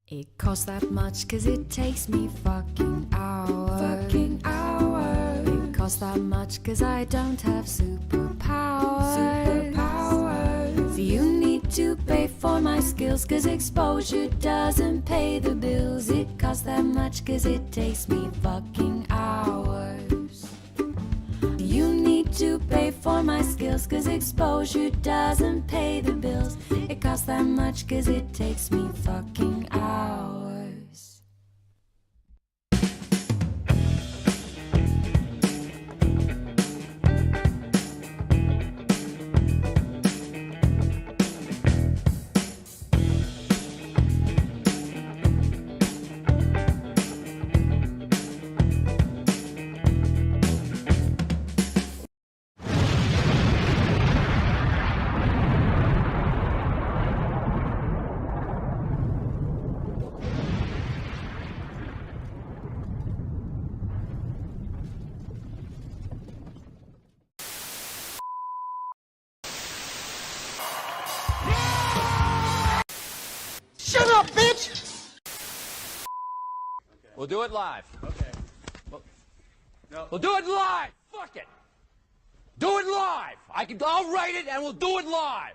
It costs that much cause it takes me fucking hours. It costs that much cause I don't have superpowers. So you need to pay for my skills cause exposure doesn't pay the bills. It costs that much cause it takes me fucking hours. You need to pay for my skills cause exposure doesn't pay the bills. It costs that much cause it takes me fucking hours. Shut up, bitch! We'll do it live. Okay. We'll do it live! Fuck it! Do it live! I'll write it and we'll do it live!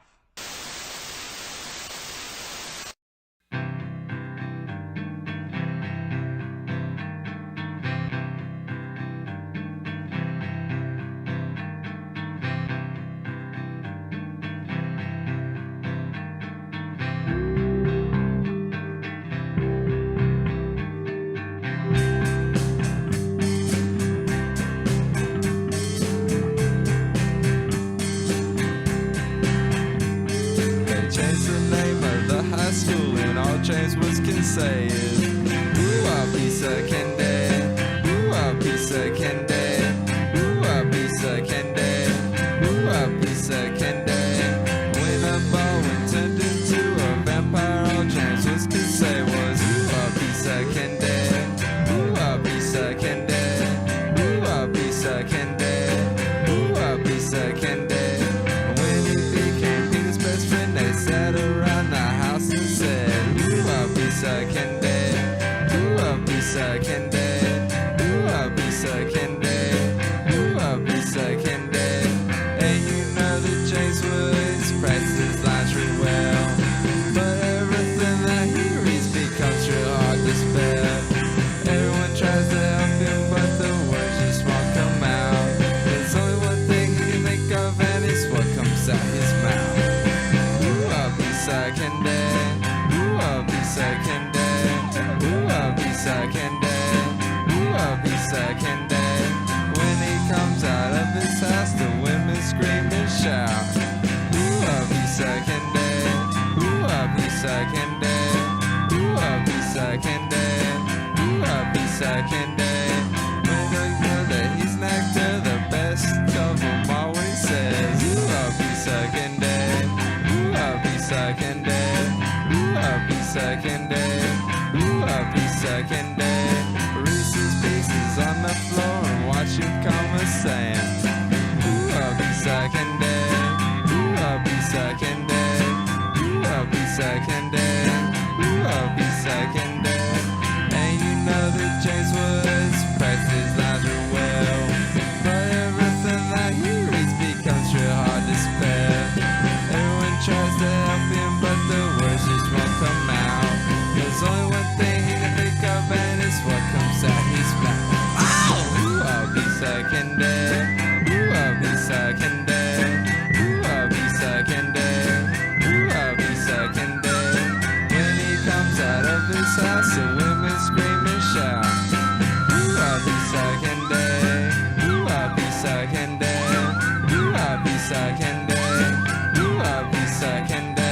James Woods can say is, ooh, a piece of candy, ooh, a piece of candy, ooh, a piece of candy, ooh, a piece of candy. When a Bowen turned into a vampire, all James Woods could say was, ooh, a piece of candy, ooh, a piece of candy, ooh, a piece of candy, ooh, a piece of candy. When he became Peter's best friend, they sat around the house and said, piece of candy, ooh, a piece of candy, ooh, a piece of candy, ooh, a piece of candy. And you know that James Woods writes his lines real well, but everything that he reads becomes real hard to spell. Everyone tries to help him, but the words just won't come out. There's only one thing he can think of, and it's what comes out his mouth. Ooh, a piece of candy, ooh, a piece of candy, ooh, a piece of candy, ooh, a piece of candy. When he comes out of his house, the women scream and shout. Ooh, a piece of candy, ooh, a piece of candy, ooh, a piece of candy, ooh, a piece of candy. When they know that he's nectar, the best of them always says, ooh, a piece of candy, ooh, a piece of candy, ooh, a piece of candy, ooh, a piece of candy. Reese's Pieces on the floor and watch him come a saying, ooh, a piece of candy, ooh, a piece of candy, ooh, a piece of candy, ooh, a piece of candy. And you know that James Woods writes his lines real well, but everything that he reads becomes real hard to spell. Everyone tries to help him, but the words just won't come out. There's only one thing he can think of, and it's what comes out his mouth. Ooh, a piece of candy, ooh, a piece of candy, ooh, a piece of candy, ooh, a piece of candy. When he comes out of his house, the women scream and shout. Ooh, a piece of candy, ooh, a piece of candy, ooh, a piece of candy, ooh, a piece of candy.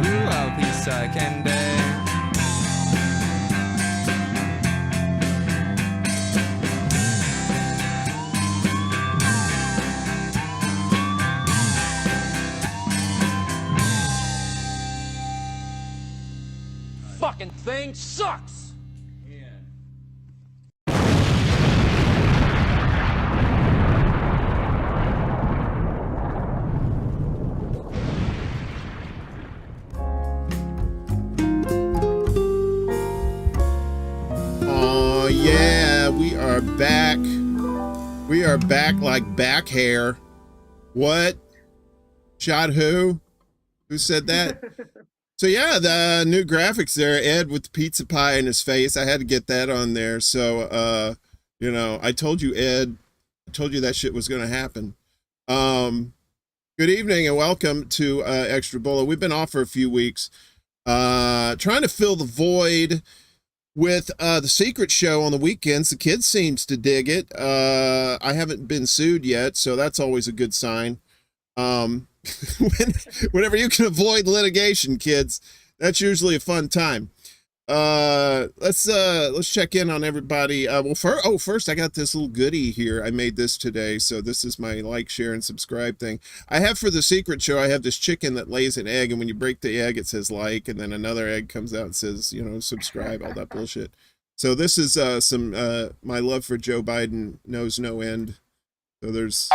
Ooh, a piece of candy. Fucking thing sucks! back. We are back like back hair. What? Shot who? Who said that? So yeah, the new graphics there, Ed with the pizza pie in his face. I had to get that on there. So you know, I told you, Ed, I told you that shit was gonna happen. Good evening and welcome to Extra Bulla. We've been off for a few weeks. Trying to fill the void with the secret show on the weekends. The kids seems to dig it. I haven't been sued yet, so that's always a good sign. Whenever you can avoid litigation, kids, that's usually a fun time. Let's check in on everybody. Well, first I got this little goodie here. I made this today, so this is my like, share, and subscribe thing. I have for the secret show, I have this chicken that lays an egg, and when you break the egg, it says like, and then another egg comes out and says, you know, subscribe, all that bullshit. So this is some my love for Joe Biden knows no end. So there's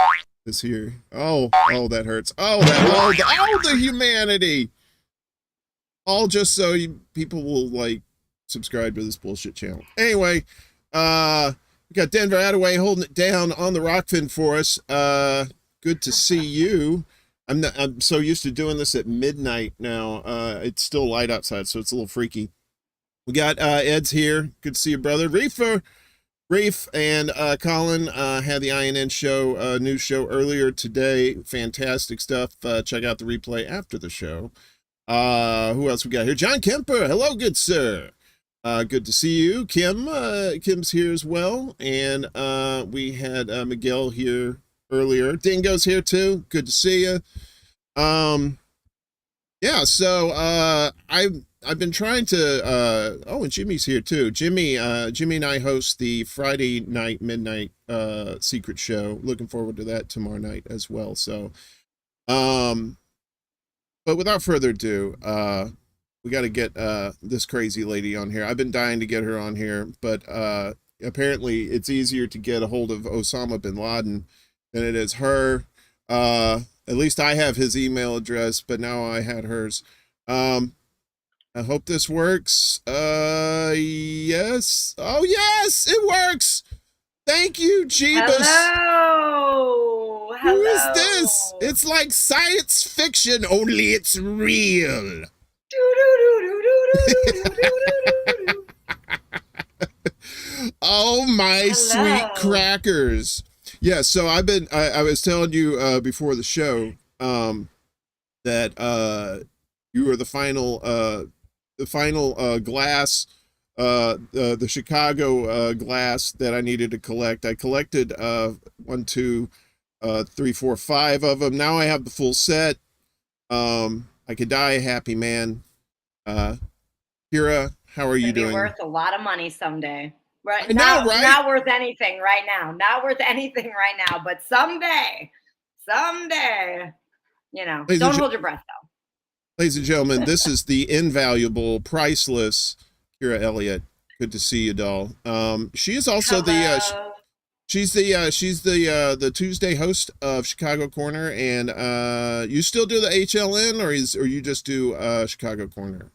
this here. Oh, that hurts. Oh, the humanity. All just so people will like subscribe to this bullshit channel. Anyway, we got Denver Attaway holding it down on the Rockfin for us. Good to see you. I'm so used to doing this at midnight now. It's still light outside, so it's a little freaky. We got Ed's here. Good to see you, brother. Reef and Colin had the INN show, news show earlier today. Fantastic stuff. Check out the replay after the show. Who else we got here? John Kemper. Hello, good sir. Good to see you. Kim's here as well. And we had Miguel here earlier. Dingo's here too. Good to see you. Yeah, so I've been trying to and Jimmy's here too. Jimmy and I host the Friday night midnight secret show. Looking forward to that tomorrow night as well. So but without further ado, we got to get this crazy lady on here. I've been dying to get her on here, but apparently it's easier to get a hold of Osama bin Laden than it is her. At least I have his email address, but now I had hers. I hope this works. Yes. Oh, yes, it works. Thank you, Jeebus. Hello. Who is this? It's like science fiction, only it's real. Oh, my sweet crackers. Yeah, so I was telling you before the show that you were the final glass, the Chicago glass that I needed to collect. I collected 1, 2, 3, 4, 5 of them. Now I have the full set. I could die a happy man. Kira, how are you doing? Worth a lot of money someday. Right now, now, right? Not worth anything right now. Not worth anything right now. But someday, you know. Don't hold your breath though. Ladies and gentlemen, this is the invaluable, priceless Kira Elliott. Good to see you, doll. She is also she's the Tuesday host of Chicago Corner, and you still do the HLN, or you just do Chicago Corner?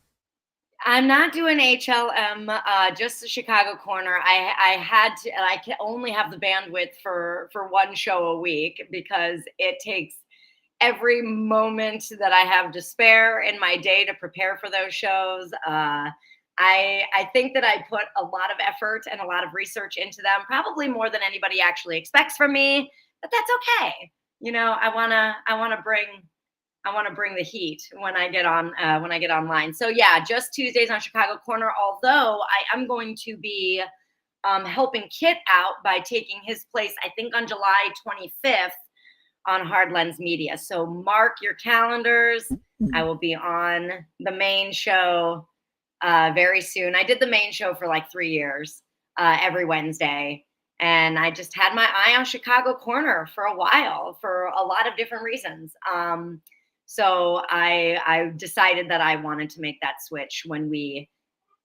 I'm not doing HLM, just the Chicago Corner. I can only have the bandwidth for one show a week because it takes every moment that I have to spare in my day to prepare for those shows. I think that I put a lot of effort and a lot of research into them, probably more than anybody actually expects from me, but that's okay. You know, I want to bring the heat when I get online. So yeah, just Tuesdays on Chicago Corner, although I am going to be helping Kit out by taking his place, I think on July 25th on Hard Lens Media. So mark your calendars. I will be on the main show very soon. I did the main show for like 3 years, every Wednesday. And I just had my eye on Chicago Corner for a while for a lot of different reasons. So I decided that I wanted to make that switch when we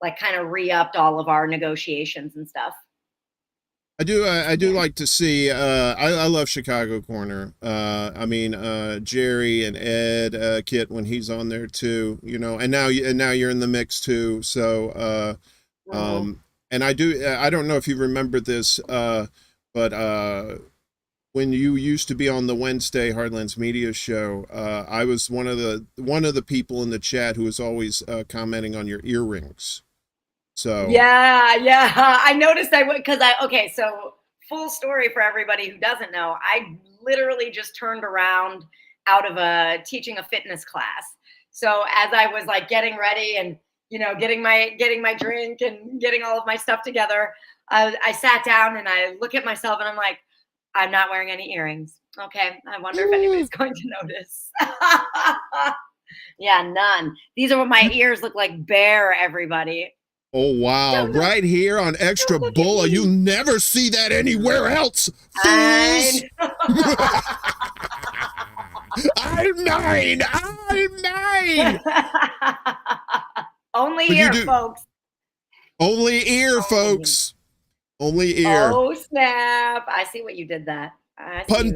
like kind of re-upped all of our negotiations and stuff. I do like to see, I love Chicago Corner. I mean, Jerry and Ed, Kit, when he's on there too, you know, and now you're in the mix too. So, And I don't know if you remember this, but when you used to be on the Wednesday Hardlands Media Show, I was one of the people in the chat who was always commenting on your earrings. So yeah, I noticed okay, so full story for everybody who doesn't know, I literally just turned around out of teaching a fitness class. So as I was like getting ready and getting my drink and getting all of my stuff together, I sat down and I look at myself and I'm like, I'm not wearing any earrings. Okay, I wonder if anybody's going to notice. Yeah, none. These are what my ears look like bare, everybody. oh wow, right here on Extra Bulla. You never see that anywhere else. Fools. I'm nine. Only here, folks. Only ear, folks. Only ear. Oh snap! I see what you did. That pun.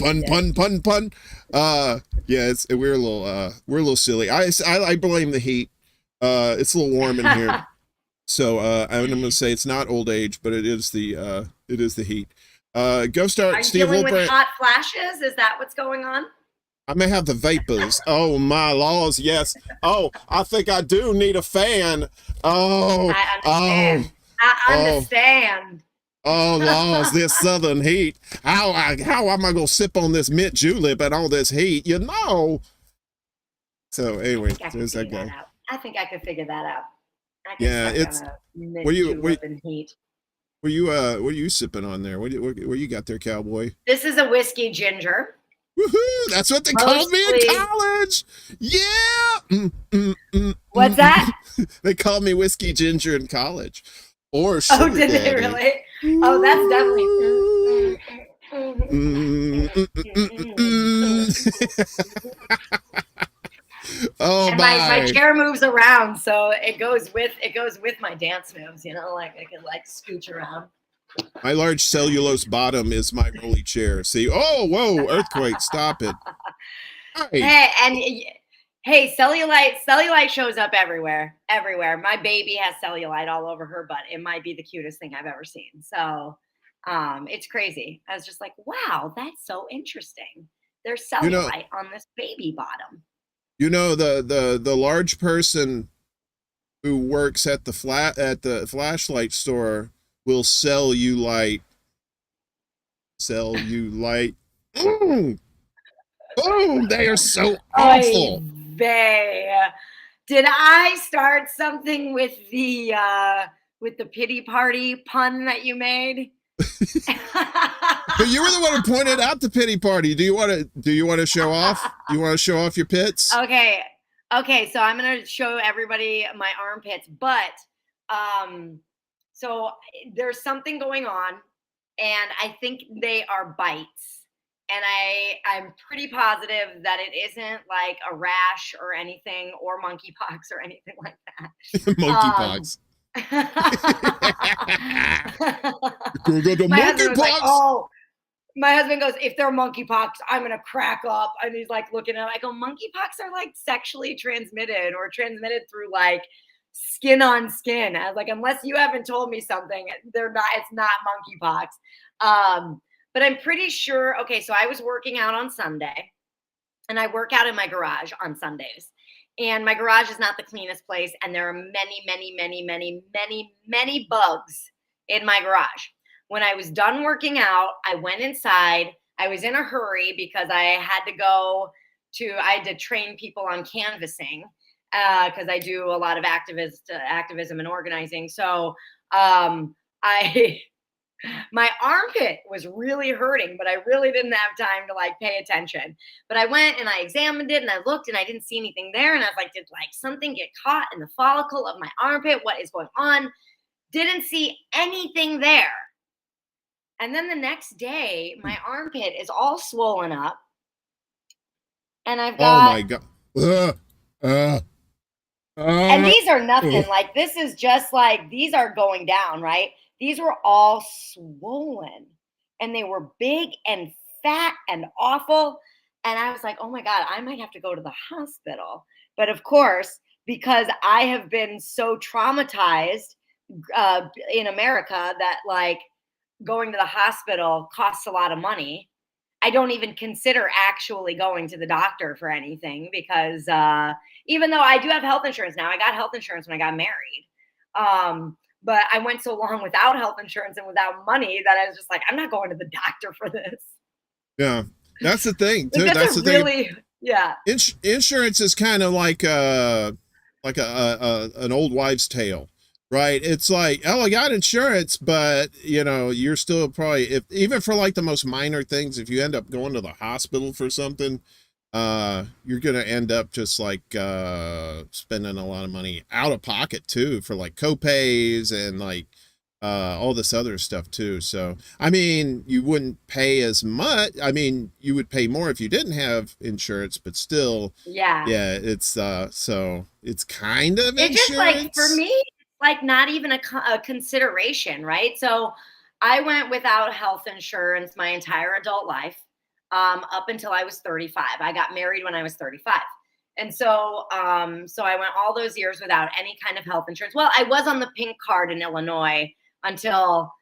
Yeah, we're a little silly. I blame the heat. It's a little warm in here, so I'm gonna say it's not old age, but it is the heat. Go start. Are you Steve dealing Wilbrandt. with hot flashes? Is that what's going on? I may have the vapors. Oh my laws, yes. Oh, I think I do need a fan. Oh, I understand. Oh laws, this southern heat. How am I gonna sip on this mint julep and all this heat? So anyway, there's that guy. I think I could figure that out. Yeah, it's. What are you sipping on there? What you got there, cowboy? This is a whiskey ginger. Woohoo! That's what they called me in college. Yeah. What's that? They called me whiskey ginger in college. Or oh, did they really? Oh, that's definitely. Oh, and my chair moves around, so it goes with my dance moves. Like I can like scooch around. My large cellulose bottom is my rolly chair. See? Oh, whoa! Earthquake! Stop it! Hey, cellulite shows up everywhere. My baby has cellulite all over her butt. It might be the cutest thing I've ever seen. So, it's crazy. I was just like, wow, that's so interesting. There's cellulite on this baby bottom. The large person who works at the flashlight store will sell you light. Boom! They are so awful. Did I start something with the pity party pun that you made? But you were the one who pointed out the pity party. Do you want to show off? You want to show off your pits? Okay. So I'm gonna show everybody my armpits, but so there's something going on, and I think they are bites. And I'm pretty positive that it isn't like a rash or anything, or monkeypox or anything like that. Monkeypox. My husband goes, if they're monkeypox, I'm gonna crack up. And he's like looking at it. I go, monkeypox are like sexually transmitted or transmitted through like skin on skin. I was like, unless you haven't told me something, it's not monkeypox. But I'm pretty sure. Okay, so I was working out on Sunday, and I work out in my garage on Sundays. And my garage is not the cleanest place, and there are many, many, many, many, many, many bugs in my garage. When I was done working out, I went inside. I was in a hurry because I had to train people on canvassing because I do a lot of activism and organizing. So my armpit was really hurting, but I really didn't have time to like pay attention. But I went and I examined it and I looked and I didn't see anything there. And I was like, did like something get caught in the follicle of my armpit? What is going on? Didn't see anything there. And then the next day, my armpit is all swollen up. And I've got. Oh my God. And these are nothing. Like, this is just like, these are going down, right? These were all swollen and they were big and fat and awful. And I was like, oh my God, I might have to go to the hospital. But of course, because I have been so traumatized in America that like going to the hospital costs a lot of money. I don't even consider actually going to the doctor for anything because even though I do have health insurance now, I got health insurance when I got married. But I went so long without health insurance and without money that I was just like, I'm not going to the doctor for this. Yeah, that's the thing too. Like, that's the really, thing. Yeah. Insurance is kind of like an old wives' tale, right? It's like, oh, I got insurance, but you know, you're still probably, even for like the most minor things, if you end up going to the hospital for something, you're gonna end up just like spending a lot of money out of pocket too for like co-pays and like all this other stuff too. So I mean, you wouldn't pay as much. I mean, you would pay more if you didn't have insurance, but still, Yeah. it's so it's kind of It's just like, insurance. for me, like not even a consideration, right? So I went without health insurance my entire adult life, up until I was 35. I got married when I was 35. And so so I went all those years without any kind of health insurance. Well, I was on the pink card in Illinois until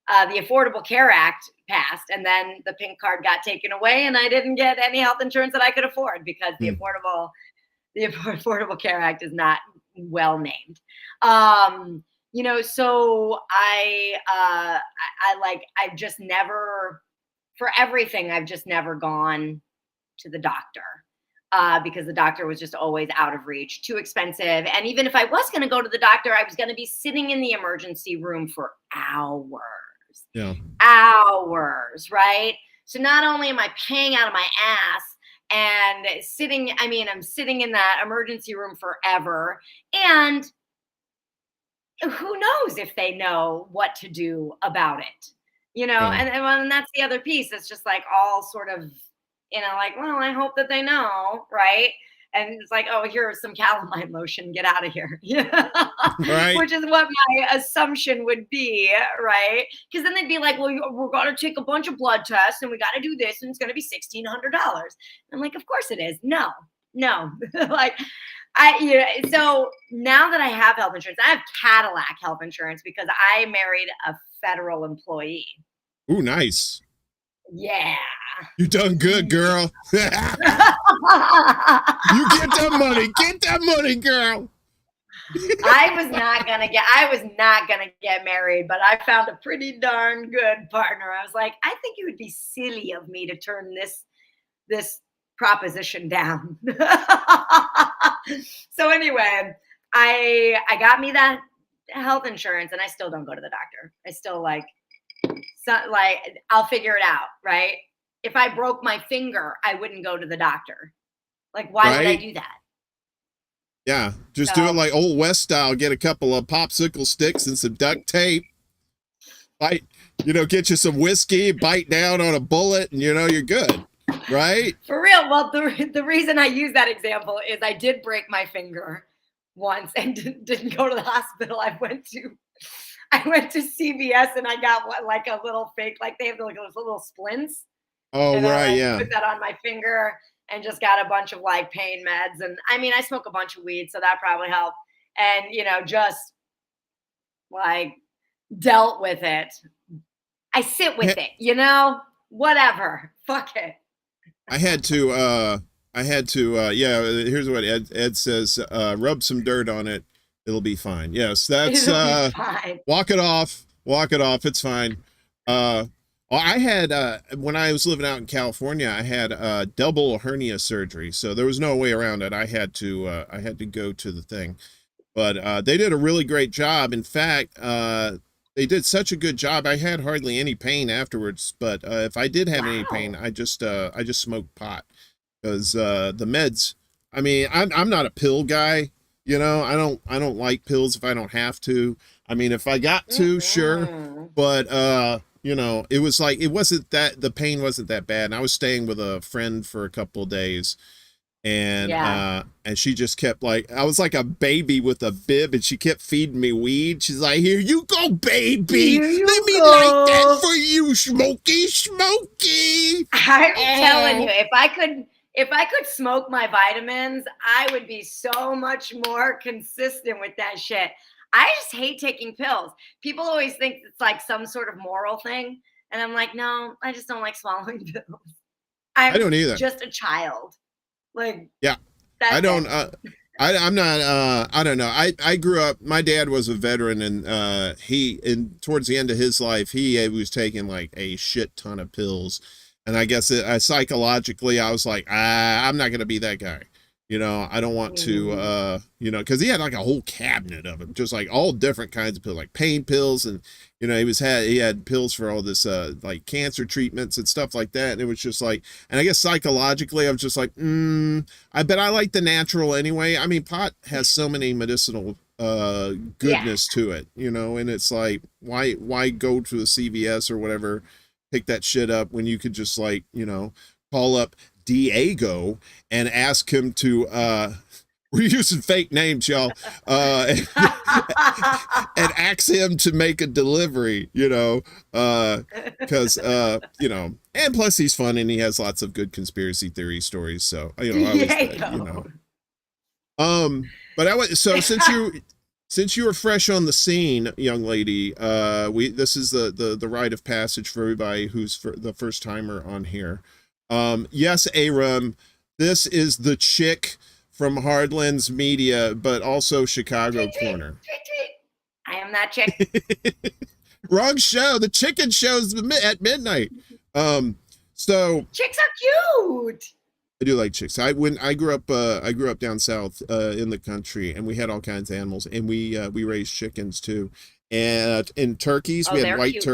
the Affordable Care Act passed, and then the pink card got taken away, and I didn't get any health insurance that I could afford because the Affordable Care Act is not well named. You know, so I've just never, for everything, I've just never gone to the doctor. Because the doctor was just always out of reach, too expensive. And even if I was going to go to the doctor, I was going to be sitting in the emergency room for hours. Yeah. Hours, right? So not only am I paying out of my ass and sitting, I mean, I'm sitting in that emergency room forever. And who knows if they know what to do about it, you know? Yeah. And that's the other piece. It's just like all sort of, you know, like, well, I hope that they know, right? And it's like, oh, here's some calamine lotion, get out of here. Right. Which is what my assumption would be, right? Because then they'd be like, well, we're going to take a bunch of blood tests and we got to do this and it's going to be $1,600. I'm like, of course it is. No. Like, so now that I have health insurance, I have Cadillac health insurance because I married a federal employee. Ooh, nice. Yeah. You done good, girl. You get that money. Get that money, girl. I was not gonna get married, but I found a pretty darn good partner. I was like, I think it would be silly of me to turn this proposition down. So anyway, I got me that health insurance, and I still don't go to the doctor. I still like I'll figure it out, right? If I broke my finger, I wouldn't go to the doctor. Like, why would I do that? Yeah, just do it like old West style. Get a couple of popsicle sticks and some duct tape. Bite, get you some whiskey, bite down on a bullet, and you're good, right? For real. Well, the reason I use that example is I did break my finger once and didn't go to the hospital. I went to CVS and I got like a little fake, like they have like those little splints. Oh, and right, I yeah. put that on my finger and just got a bunch of like pain meds. And I mean, I smoke a bunch of weed, so that probably helped. And, just like dealt with it. I sit with it, whatever. Fuck it. I had to, here's what Ed says, rub some dirt on it. It'll be fine. Yes, that's, fine. Walk it off. It's fine. I had, when I was living out in California, I had double hernia surgery. So there was no way around it. I had to go to the thing, but they did a really great job. In fact, they did such a good job. I had hardly any pain afterwards, but if I did have any pain, I just smoked pot because the meds, I mean, I'm not a pill guy. I don't like pills if I don't have to. I mean, if I got to, sure. But, it was like, the pain wasn't that bad. And I was staying with a friend for a couple of days and she just kept I was like a baby with a bib and she kept feeding me weed. She's like, here you go, baby. Let me light that for you, Smokey. I'm telling you, if I could smoke my vitamins, I would be so much more consistent with that shit. I just hate taking pills. People always think it's like some sort of moral thing. And I'm like, no, I just don't like swallowing pills. I don't either. Just a child. Like, Yeah. that's I don't, it. I'm not, I don't know. I grew up, my dad was a veteran and towards the end of his life, he was taking like a shit ton of pills. And I guess psychologically, I was like, I'm not going to be that guy. You know, I don't want to, you know, because he had like a whole cabinet of them, just like all different kinds of pills, like pain pills. And, you know, he had pills for all this, like cancer treatments and stuff like that. And it was just like, and I guess psychologically, I was just like, I bet I like the natural anyway. I mean, pot has so many medicinal goodness to it, you know, and it's like, why go to a CVS or whatever, pick that shit up when you could just like, you know, call up Diego and ask him to we're using fake names, y'all, and ask him to make a delivery, you know, because you know, and plus he's fun and he has lots of good conspiracy theory stories, so you know, you know. But since you were fresh on the scene, young lady, this is the rite of passage for everybody who's the first timer on here. Yes, Aram, this is the chick from Hardlands Media, but also Chicago Corner. I am that chick. Wrong show. The chicken show's at midnight. So chicks are cute. I do like chicks. I grew up down south in the country, and we had all kinds of animals, and we raised chickens too, and turkeys. We had white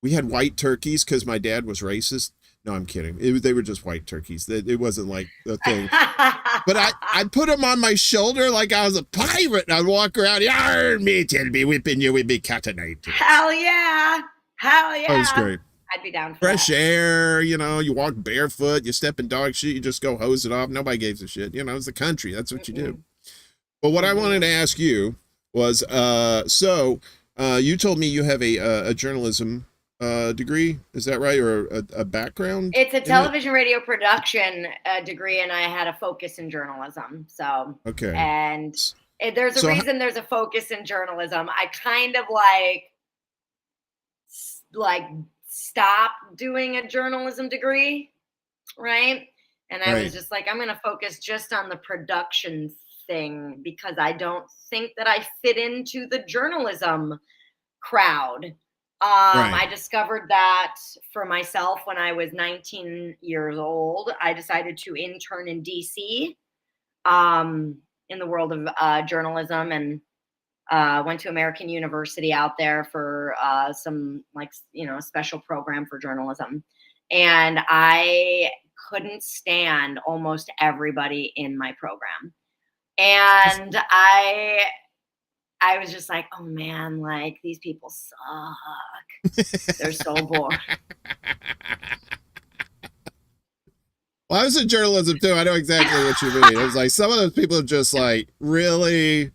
We had white turkeys because my dad was racist. No, I'm kidding. They were just white turkeys. It wasn't like a thing. But I'd put them on my shoulder like I was a pirate, and I'd walk around. Yarr, me, tell me, whipping you with me cat tonight. Hell yeah. Hell yeah. That was great. I'd be down for fresh that. air, you know, you walk barefoot, you step in dog shit, you just go hose it off. Nobody gives a shit. You know, it's the country. That's what you do. But what I wanted to ask you was, you told me you have a journalism degree, is that right? Or a background? It's a television radio production degree, and I had a focus in journalism. So okay. And there's a reason there's a focus in journalism. I kind of like stopped doing a journalism degree, right? And I was just like, I'm going to focus just on the production thing because I don't think that I fit into the journalism crowd. I discovered that for myself when I was 19 years old. I decided to intern in DC in the world of journalism, and went to American University out there for some special program for journalism. And I couldn't stand almost everybody in my program. And I was just like, oh man, like these people suck. They're so boring. Well, I was in journalism too. I know exactly what you mean. It was like some of those people are just like, really?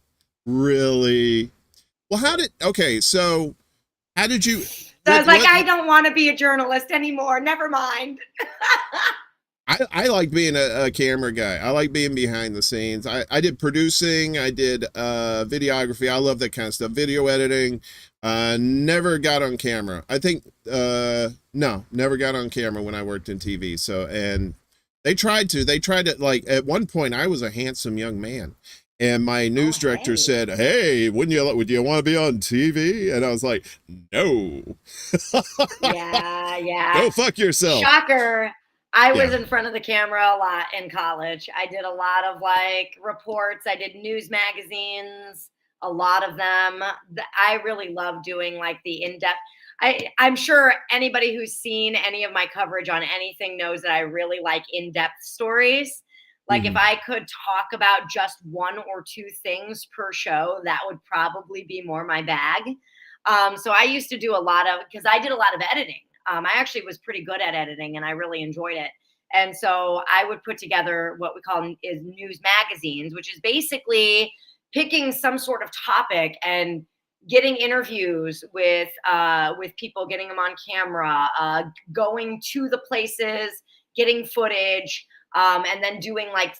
Well, so how did you? So I was like, I don't want to be a journalist anymore. Never mind. I like being a camera guy. I like being behind the scenes. I did producing. I did videography. I love that kind of stuff. Video editing. Never got on camera. I think never got on camera when I worked in TV. So, and they tried to. Like at one point, I was a handsome young man. And my news director said, "Hey, would you want to be on TV?" And I was like, "No." Yeah. Go fuck yourself. Shocker. I was in front of the camera a lot in college. I did a lot of like reports. I did news magazines, a lot of them. I really love doing like the in-depth. I'm sure anybody who's seen any of my coverage on anything knows that I really like in-depth stories. Like if I could talk about just one or two things per show, that would probably be more my bag. So I used to do because I did a lot of editing. I actually was pretty good at editing and I really enjoyed it. And so I would put together what we call is news magazines, which is basically picking some sort of topic and getting interviews with people, getting them on camera, going to the places, getting footage, And then doing like,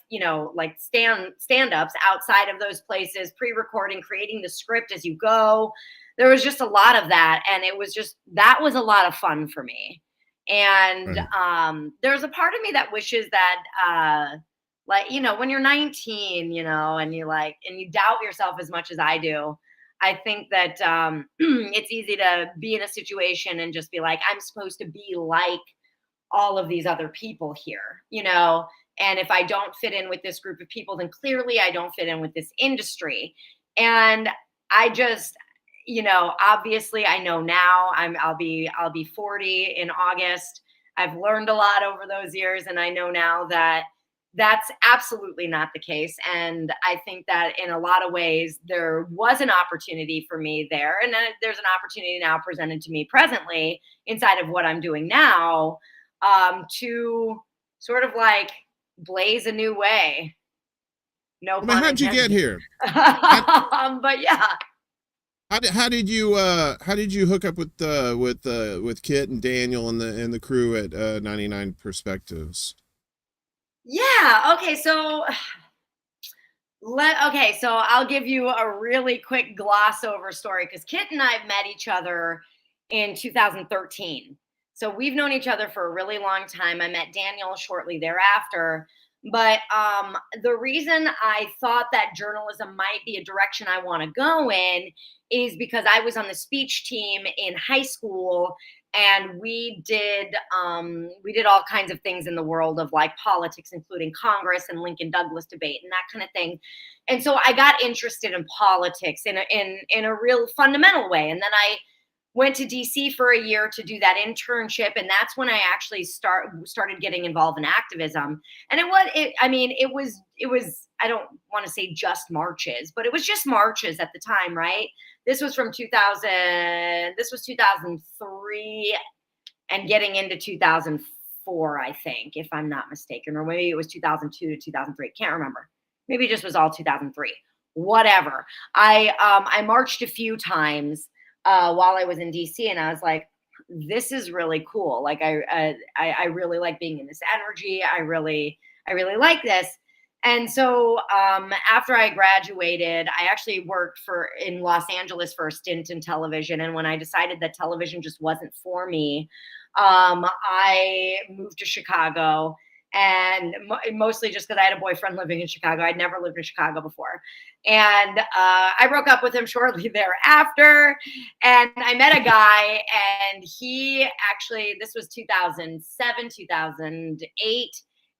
like stand-ups outside of those places, pre-recording, creating the script as you go. There was just a lot of that. And that was a lot of fun for me. And there's a part of me that wishes that, like, when you're 19, and you doubt yourself as much as I do, I think that it's easy to be in a situation and just be like, I'm supposed to be like all of these other people here, and if I don't fit in with this group of people, then clearly I don't fit in with this industry. And I just, obviously I know now I'll be 40 in August. I've learned a lot over those years, and I know now that that's absolutely not the case. And I think that in a lot of ways, there was an opportunity for me there. And then there's an opportunity now presented to me presently inside of what I'm doing now, to sort of like blaze a new way. No pun how'd you get here? But yeah. How did you hook up with Kit and Daniel and the crew at 99 Perspectives? Yeah. Okay. So I'll give you a really quick gloss over story, because Kit and I met each other in 2013. So we've known each other for a really long time. I met Daniel shortly thereafter. But the reason I thought that journalism might be a direction I want to go in is because I was on the speech team in high school, and we did all kinds of things in the world of like politics, including Congress and Lincoln Douglas debate and that kind of thing. And so I got interested in politics in a real fundamental way. And then I went to DC for a year to do that internship, and that's when I actually started getting involved in activism. And it was I don't want to say just marches, but it was just marches at the time, right? This was from 2000. This was 2003, and getting into 2004, I think, if I'm not mistaken, or maybe it was 2002 to 2003. Can't remember. Maybe it just was all 2003. Whatever. I marched a few times while I was in DC, and I was like, this is really cool. Like I really like being in this energy. I really like this. And so after I graduated, I actually worked in Los Angeles for a stint in television. And when I decided that television just wasn't for me, I moved to Chicago, and mostly just because I had a boyfriend living in Chicago. I'd never lived in Chicago before. And I broke up with him shortly thereafter. And I met a guy, and he actually, this was 2007, 2008.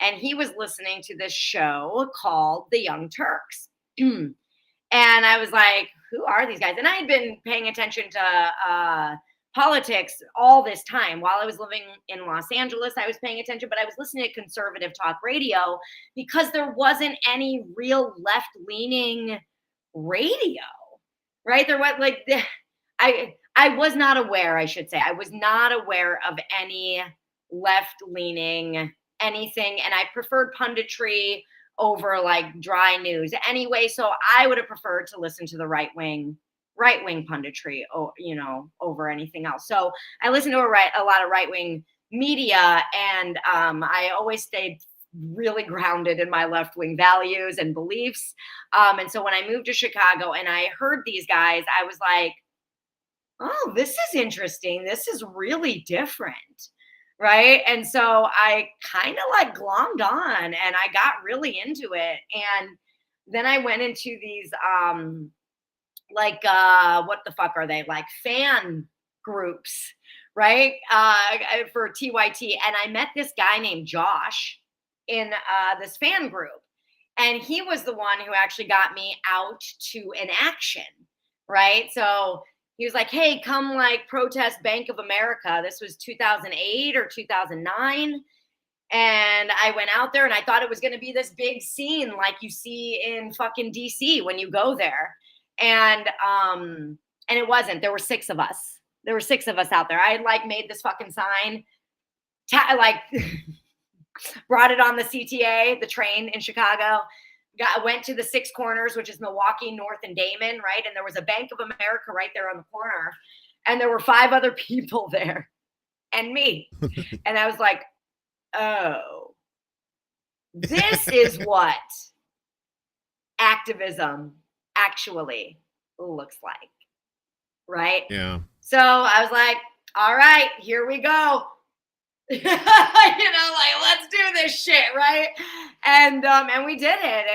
And he was listening to this show called The Young Turks. And I was like, who are these guys? And I had been paying attention to politics all this time. While I was living in Los Angeles, I was paying attention, but I was listening to conservative talk radio because there wasn't any real left-leaning radio, right? There was like, I was not aware, I should say. I was not aware of any left-leaning anything, and I preferred punditry over like dry news anyway. So I would have preferred to listen to the right wing punditry, over anything else. So I listened to a lot of right wing media, and I always stayed really grounded in my left wing values and beliefs. And so when I moved to Chicago and I heard these guys, I was like, oh, this is interesting. This is really different. Right. And so I kind of like glommed on, and I got really into it. And then I went into these, what the fuck are they? Like fan groups, right? For TYT. And I met this guy named Josh in this fan group. And he was the one who actually got me out to an action, right? So he was like, hey, come like protest Bank of America. This was 2008 or 2009. And I went out there, and I thought it was going to be this big scene like you see in fucking DC when you go there. And it wasn't. There were 6 of us. There were 6 of us out there. I like made this fucking sign, brought it on the CTA, the train in Chicago. Went to the 6 corners, which is Milwaukee, North, and Damon, right? And there was a Bank of America right there on the corner. And there were 5 other people there and me. And I was like, oh, This is what activism actually looks like, right? Yeah. So I was like, all right, here we go. Like, let's do this shit, right? And we did it,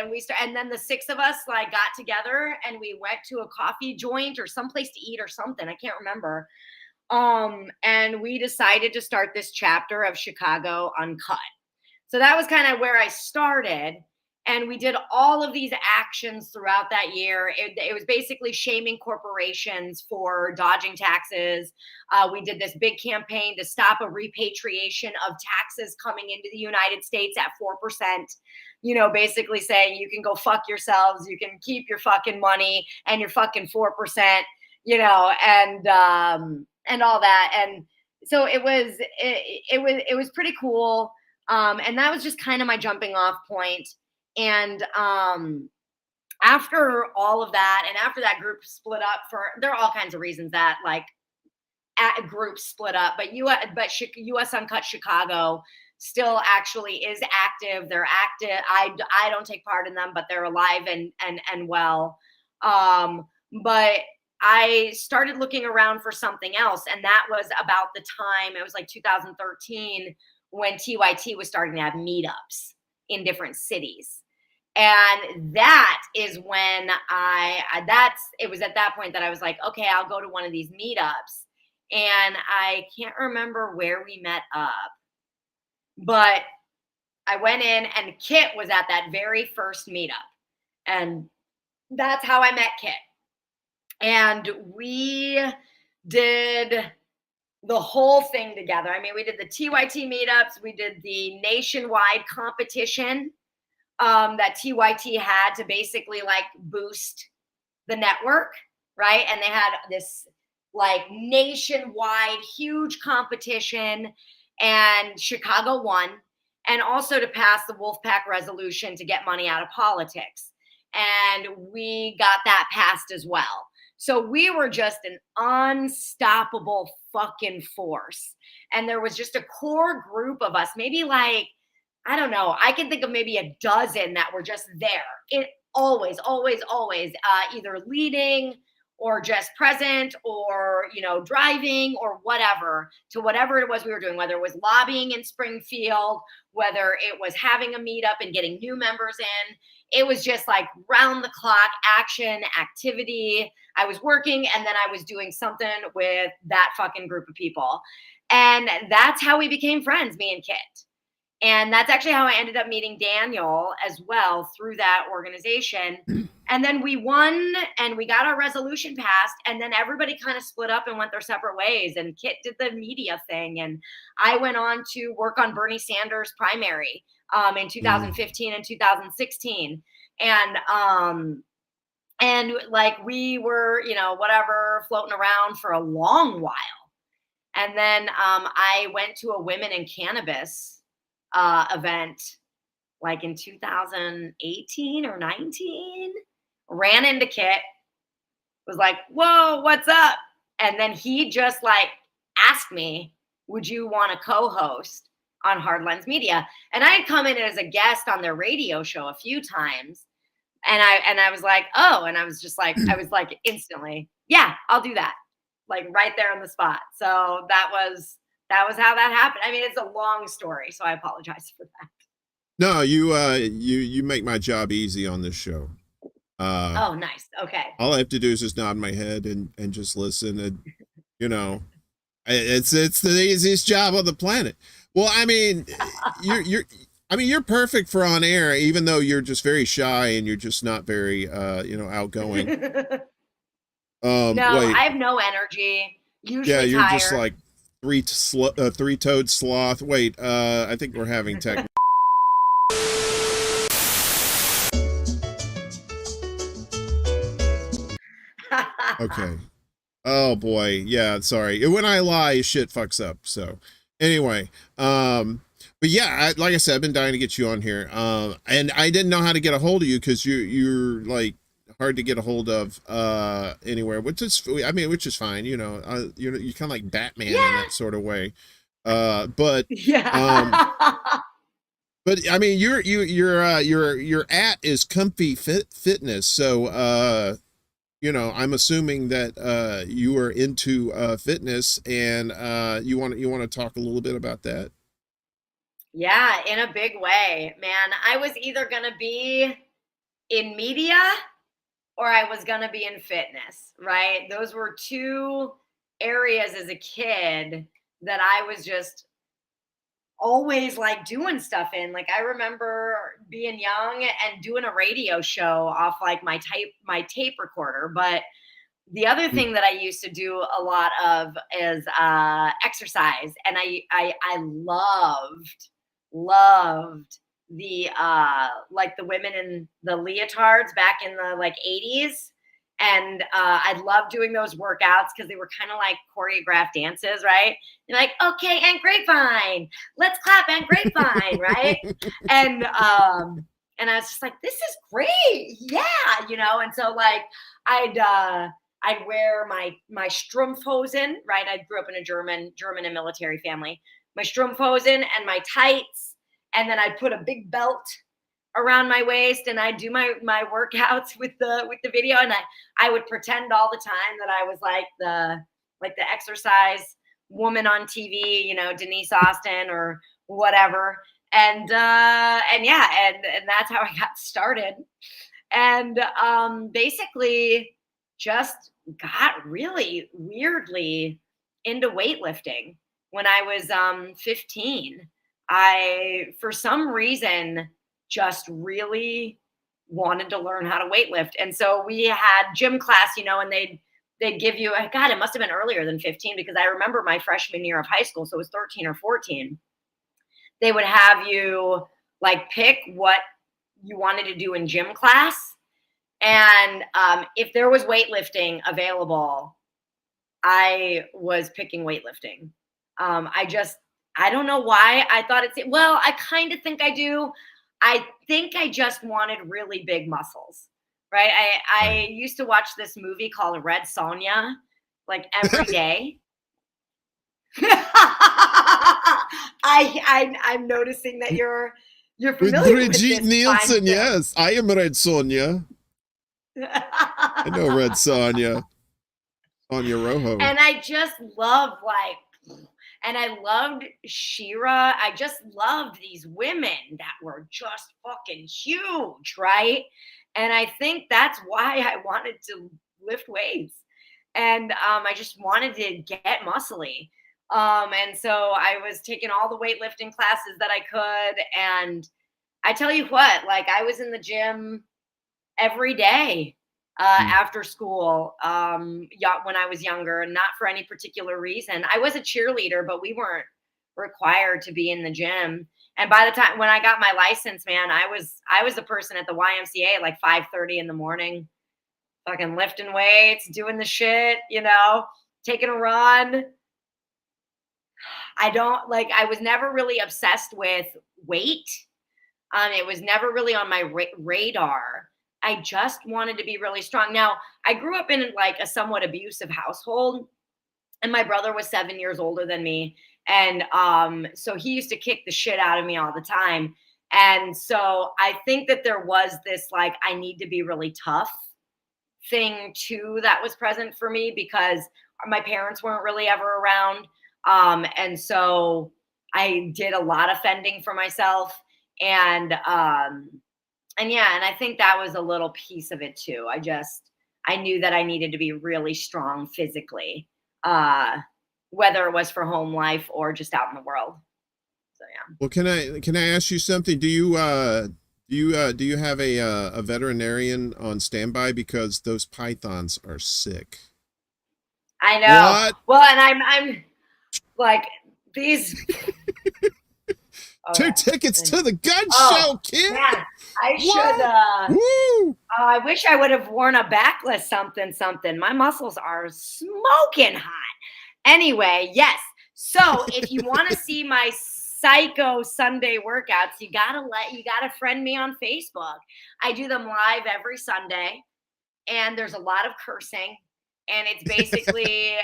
and then the six of us like got together and we went to a coffee joint or someplace to eat or something. I can't remember. And we decided to start this chapter of Chicago Uncut. So that was kind of where I started. And we did all of these actions throughout that year. It was basically shaming corporations for dodging taxes. We did this big campaign to stop a repatriation of taxes coming into the United States at 4%. Basically saying you can go fuck yourselves. You can keep your fucking money and your fucking 4%. And all that. And so it was pretty cool. And that was just kind of my jumping off point. And after all of that, and after that group split up there are all kinds of reasons that like groups split up, but US Uncut Chicago still actually is active. They're active. I don't take part in them, but they're alive and well. But I started looking around for something else, and that was about the time, it was like 2013, when TYT was starting to have meetups in different cities. And that is when it was at that point that I was like, okay, I'll go to one of these meetups. And I can't remember where we met up, but I went in and Kit was at that very first meetup. And that's how I met Kit. And we did the whole thing together. I mean, we did the TYT meetups. We did the nationwide competition that TYT had to basically like boost the network, right? And they had this like nationwide huge competition, and Chicago won. And also to pass the Wolfpack resolution to get money out of politics. And we got that passed as well. So we were just an unstoppable fucking force. And there was just a core group of us, maybe like, I don't know, I can think of maybe a dozen that were just there. It always, either leading or just present or, driving or whatever it was we were doing, whether it was lobbying in Springfield, whether it was having a meetup and getting new members in. It was just like round the clock action, activity. I was working and then I was doing something with that fucking group of people. And that's how we became friends, me and Kit. And that's actually how I ended up meeting Daniel as well through that organization. And then we won and we got our resolution passed. And then everybody kind of split up and went their separate ways. And Kit did the media thing. And I went on to work on Bernie Sanders' primary in 2015 and 2016. And like we were, floating around for a long while. And then I went to a Women in Cannabis event like in 2018 or 19, ran into Kit, was like, whoa, what's up? And then he just like asked me, would you want to co-host on Hard Lens Media? And I had come in as a guest on their radio show a few times. And I was like, oh, and I was like instantly, yeah, I'll do that. Like right there on the spot. So that was how that happened. I mean, it's a long story, so I apologize for that. No, you make my job easy on this show. Oh, nice. Okay. All I have to do is just nod my head and just listen, and it's the easiest job on the planet. Well, I mean, you're perfect for on air, even though you're just very shy and you're just not very outgoing. No, wait. I have no energy. Usually yeah, you're tired. Just like three-toed sloth. Wait, I think we're having tech. Okay. Oh boy. Yeah, sorry. When I lie, shit fucks up. So anyway, but yeah, like I said, I've been dying to get you on here. And I didn't know how to get a hold of you because you're like hard to get a hold of anywhere, which is fine. You're kind of like Batman in that sort of way. But yeah. But I mean, your at is comfy fitness. So, you know, I'm assuming that you are into fitness, and you want to talk a little bit about that. Yeah, in a big way, man. I was either going to be in media or I was going to be in fitness, right? Those were two areas as a kid that I was just always like doing stuff in. Like I remember being young and doing a radio show off like my tape recorder. But the other thing that I used to do a lot of is exercise, and I loved the like the women in the leotards back in the like 80s. And I loved doing those workouts because they were kind of like choreographed dances, right? You're like, okay, and grapevine, let's clap and grapevine, right? And I was just like, this is great, yeah, you know. And so like I'd wear my Strumpfhosen, right? I grew up in a German and military family. My Strumpfhosen and my tights, and then I'd put a big belt around my waist, and I'd do my workouts with the video, and I would pretend all the time that I was like the exercise woman on TV, you know, Denise Austin or whatever. And yeah, and that's how I got started. And basically just got really weirdly into weightlifting when I was 15. I, for some reason, just really wanted to learn how to weightlift. And so we had gym class, you know, and they'd give you, God, it must have been earlier than 15, because I remember my freshman year of high school, so it was 13 or 14. They would have you like pick what you wanted to do in gym class. And if there was weightlifting available, I was picking weightlifting. I don't know why I thought well, I kind of think I do. I think I just wanted really big muscles, right? I used to watch this movie called Red Sonja like every day. I'm noticing that you're familiar with Brigitte this Nielsen, fine yes. I am Red Sonja. I know Red Sonja. Sonja Rojo. And I just loved and I loved Shira. I just loved these women that were just fucking huge, right? And I think that's why I wanted to lift weights. And I just wanted to get muscly. And so I was taking all the weightlifting classes that I could. And I tell you what, like I was in the gym every day after school when I was younger, and not for any particular reason. I was a cheerleader, but we weren't required to be in the gym. And by the time when I got my license, man, I was a person at the YMCA at like 5:30 in the morning, fucking lifting weights, doing the shit, you know, taking a run. I was never really obsessed with weight. It was never really on my radar. I just wanted to be really strong. Now, I grew up in like a somewhat abusive household, and my brother was 7 years older than me. And so he used to kick the shit out of me all the time. And so I think that there was this like, I need to be really tough thing too that was present for me, because my parents weren't really ever around. And so I did a lot of fending for myself. And yeah, and I think that was a little piece of it too. I knew that I needed to be really strong physically, whether it was for home life or just out in the world. So yeah. Well, can I ask you something? Do you have a veterinarian on standby, because those pythons are sick? I know. What? Well, and I'm like these. Two tickets to the gun show, kid. Man, I should. Woo! I wish I would have worn a backless something. My muscles are smoking hot. Anyway, yes. So if you want to see my psycho Sunday workouts, you gotta friend me on Facebook. I do them live every Sunday, and there's a lot of cursing, and it's basically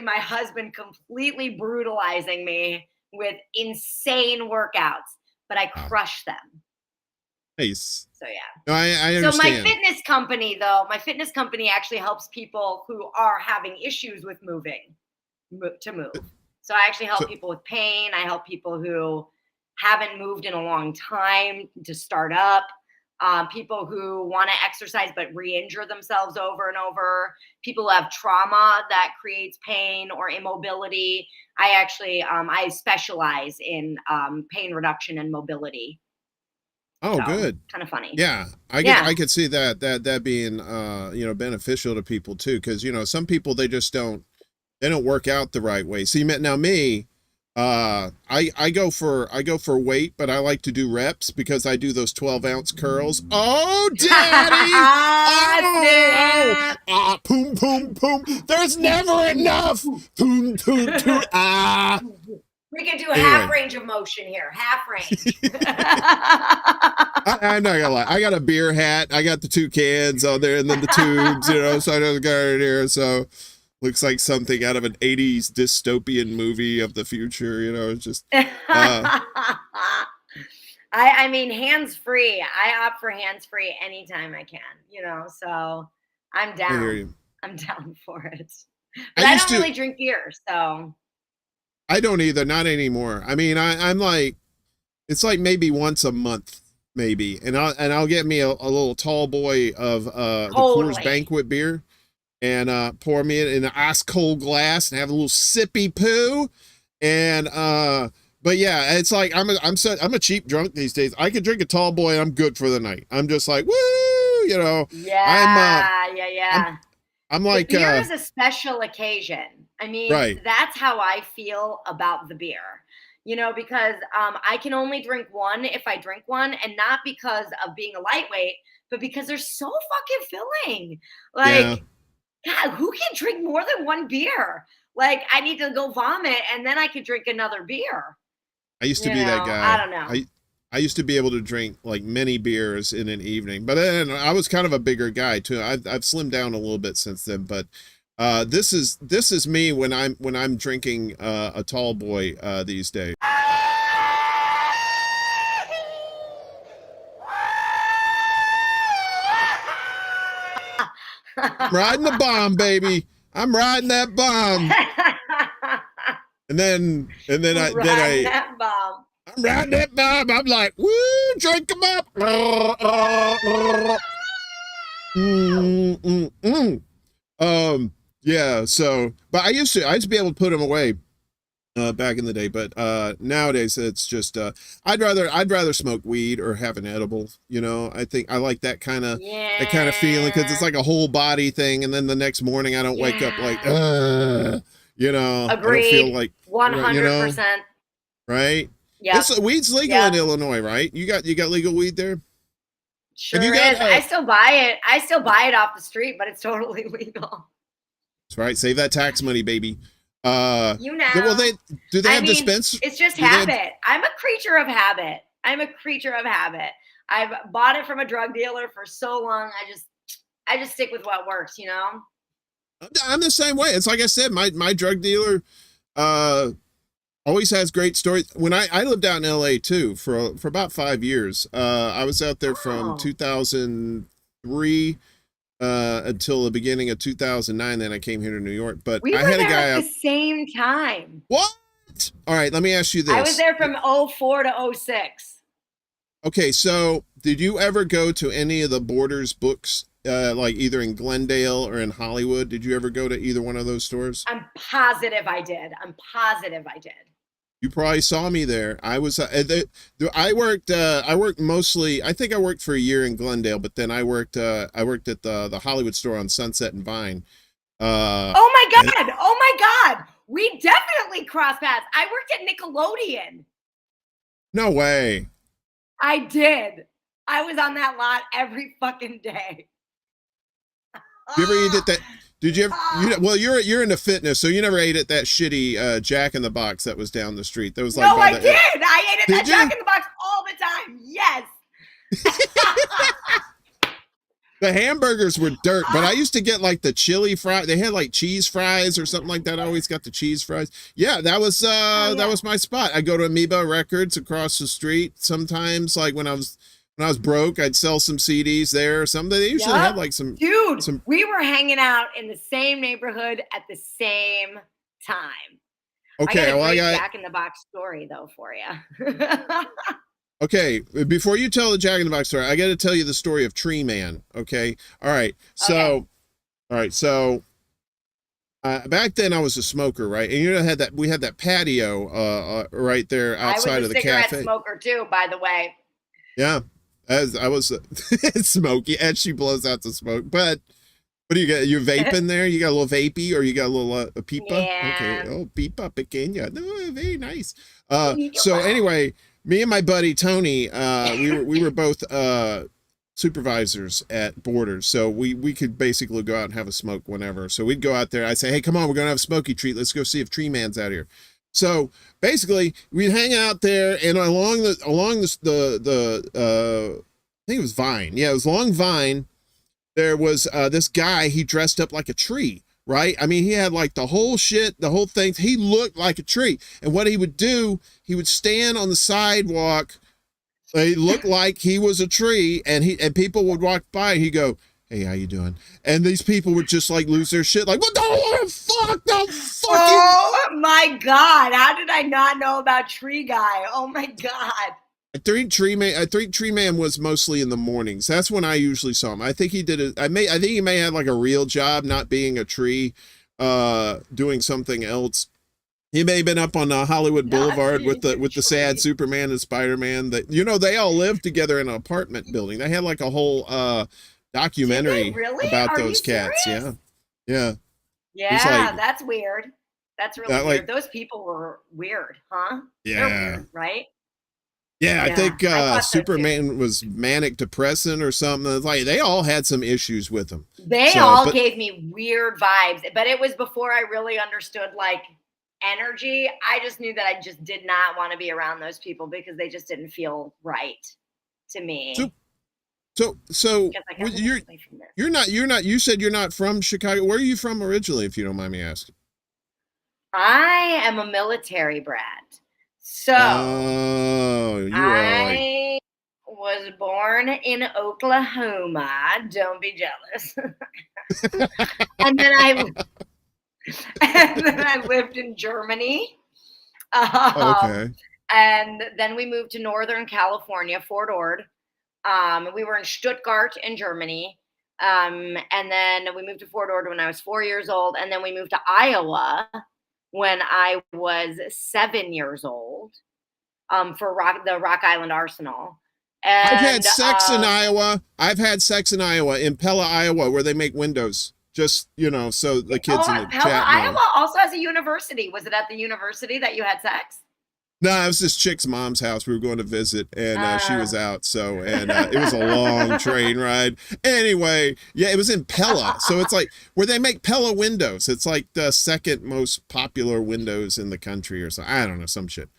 my husband completely brutalizing me with insane workouts. but I crush them. Nice. So yeah. No, I understand. So my fitness company actually helps people who are having issues with moving to move. So I actually help people with pain. I help people who haven't moved in a long time to start up. People who want to exercise but re-injure themselves over and over. People who have trauma that creates pain or immobility. I actually I specialize in pain reduction and mobility. Oh, so, good. Kind of funny. Yeah, I could see that being beneficial to people too, because some people they don't work out the right way. See, now me, I go for weight, but I like to do reps because I do those 12-ounce curls. Oh, daddy! Oh, boom, boom, boom. There's never enough. Boom, boom, boom. We can do half range of motion here. Half range. I'm not gonna lie. I got a beer hat. I got the 2 cans on there, and then the tubes. So I know the guy right here. So looks like something out of an 80s dystopian movie of the future. It's just. I mean, hands free. I opt for hands free anytime I can. So I'm down. I hear you. I'm down for it. But I don't really drink beer, so. I don't either, not anymore. I mean, I'm like, it's like maybe once a month, maybe, and I'll get me a little tall boy of the Coors Banquet beer, and pour me it in an ice cold glass and have a little sippy poo, and but yeah, it's like I'm a cheap drunk these days. I could drink a tall boy, I'm good for the night. I'm just like woo, Yeah, I'm like beer is a special occasion. I mean, right. That's how I feel about the beer, because I can only drink one if I drink one, and not because of being a lightweight, but because they're so fucking filling. Like, God, who can drink more than one beer? Like, I need to go vomit, and then I could drink another beer. I used to be that guy. I don't know. I used to be able to drink like many beers in an evening, but then I was kind of a bigger guy too. I've slimmed down a little bit since then, but this is me when I'm drinking a tall boy these days. I'm riding the bomb, baby. I'm riding that bomb. And then that bomb. I'm riding that bomb. I'm like, woo, drink them up. Yeah. So, but I used to be able to put them away back in the day, but nowadays it's just I'd rather smoke weed or have an edible. I think I like that kind of feeling because it's like a whole body thing, and then the next morning I don't wake up like Agreed. I don't feel like 100%. Right. Yeah. Weed's legal in Illinois, right? You got legal weed there? Sure is. I still buy it. I still buy it off the street, but it's totally legal. That's right. Save that tax money, baby. Well, they have dispense? It's just habit. I'm a creature of habit. I've bought it from a drug dealer for so long. I just stick with what works, I'm the same way. It's like I said, my drug dealer always has great stories. When I lived out in LA too for about 5 years. I was out there from 2003 until the beginning of 2009. Then I came here to New York. But we I had were a guy there at the same time. What? All right, let me ask you this. I was there from 04 to 06. Okay, so did you ever go to any of the Borders books, like either in Glendale or in Hollywood? Did you ever go to either one of those stores? I'm positive I did. You probably saw me there. I was, I worked mostly, I think I worked for a year in Glendale, but then I worked at the Hollywood store on Sunset and Vine. Oh my God. We definitely crossed paths. I worked at Nickelodeon. No way. I did. I was on that lot every fucking day. You ever eat at that? Did you ever? Well, you're into fitness, so you never ate at that shitty Jack in the Box that was down the street. That was like. No, I did. I ate at that Jack in the Box all the time. Yes. The hamburgers were dirt, but I used to get like the chili fry. They had like cheese fries or something like that. I always got the cheese fries. Yeah, that was that was my spot. I go to Amoeba Records across the street. Sometimes, like when I was broke, I'd sell some CDs there or something. They usually had like some. Dude, we were hanging out in the same neighborhood at the same time. Okay, I got a Jack in the Box story though for you. Okay, before you tell the Jack in the Box story, I got to tell you the story of Tree Man. Okay, all right. So, back then I was a smoker, right? And you know, we had that patio right there outside of the cafe. I was a cigarette smoker too, by the way. Yeah, as I was smoky, and she blows out the smoke. But what do you got? You vaping there? You got a little vapey, or you got a little a pipa? Yeah. Okay. Oh, pipa pequeña. No, very nice. So anyway. Me and my buddy Tony, we were both supervisors at Borders, so we could basically go out and have a smoke whenever. So we'd go out there. I'd say, "Hey, come on, we're gonna have a smoky treat. Let's go see if Tree Man's out here." So basically, we'd hang out there, and along the I think it was Vine. Yeah, it was along Vine. There was this guy. He dressed up like a tree. Right? I mean, he had like the whole thing. He looked like a tree. And what he would do, he would stand on the sidewalk. He looked like he was a tree, and people would walk by and he'd go, "Hey, how you doing?" And these people would just like lose their shit. Like, what the fuck? No fucking. Oh my God. How did I not know about Tree Guy? Oh my God. I think Tree Man was mostly in the mornings. That's when I usually saw him. I think he did it. I think he may have like a real job, not being a tree, doing something else. He may have been up on Hollywood Boulevard with the sad Superman and Spider-Man. That they all lived together in an apartment building. They had like a whole documentary about those cats. Yeah, yeah. Yeah, that's weird. That's really weird. Those people were weird, huh? Yeah. They're weird, right? Yeah, I think Superman was manic depressant or something. Like they all had some issues with him. They all gave me weird vibes, but it was before I really understood like energy. I just knew that I just did not want to be around those people because they just didn't feel right to me. So you're not. You said you're not from Chicago. Where are you from originally, if you don't mind me asking? I am a military brat. So I was born in Oklahoma. Don't be jealous. and then I lived in Germany. Okay. And then we moved to Northern California, Fort Ord. We were in Stuttgart in Germany. And then we moved to Fort Ord when I was 4 years old. And then we moved to Iowa when I was 7 years old, for the Rock Island Arsenal. And, I've had sex in Iowa. I've had sex in Iowa, in Pella, Iowa, where they make windows. Just, so the kids in the Pella, chat know. Iowa also has a university. Was it at the university that you had sex? No, it was this chick's mom's house. We were going to visit, and she was out. So, and it was a long train ride. Anyway, yeah, it was in Pella. So it's like where they make Pella windows. It's like the second most popular windows in the country or something. I don't know, some shit.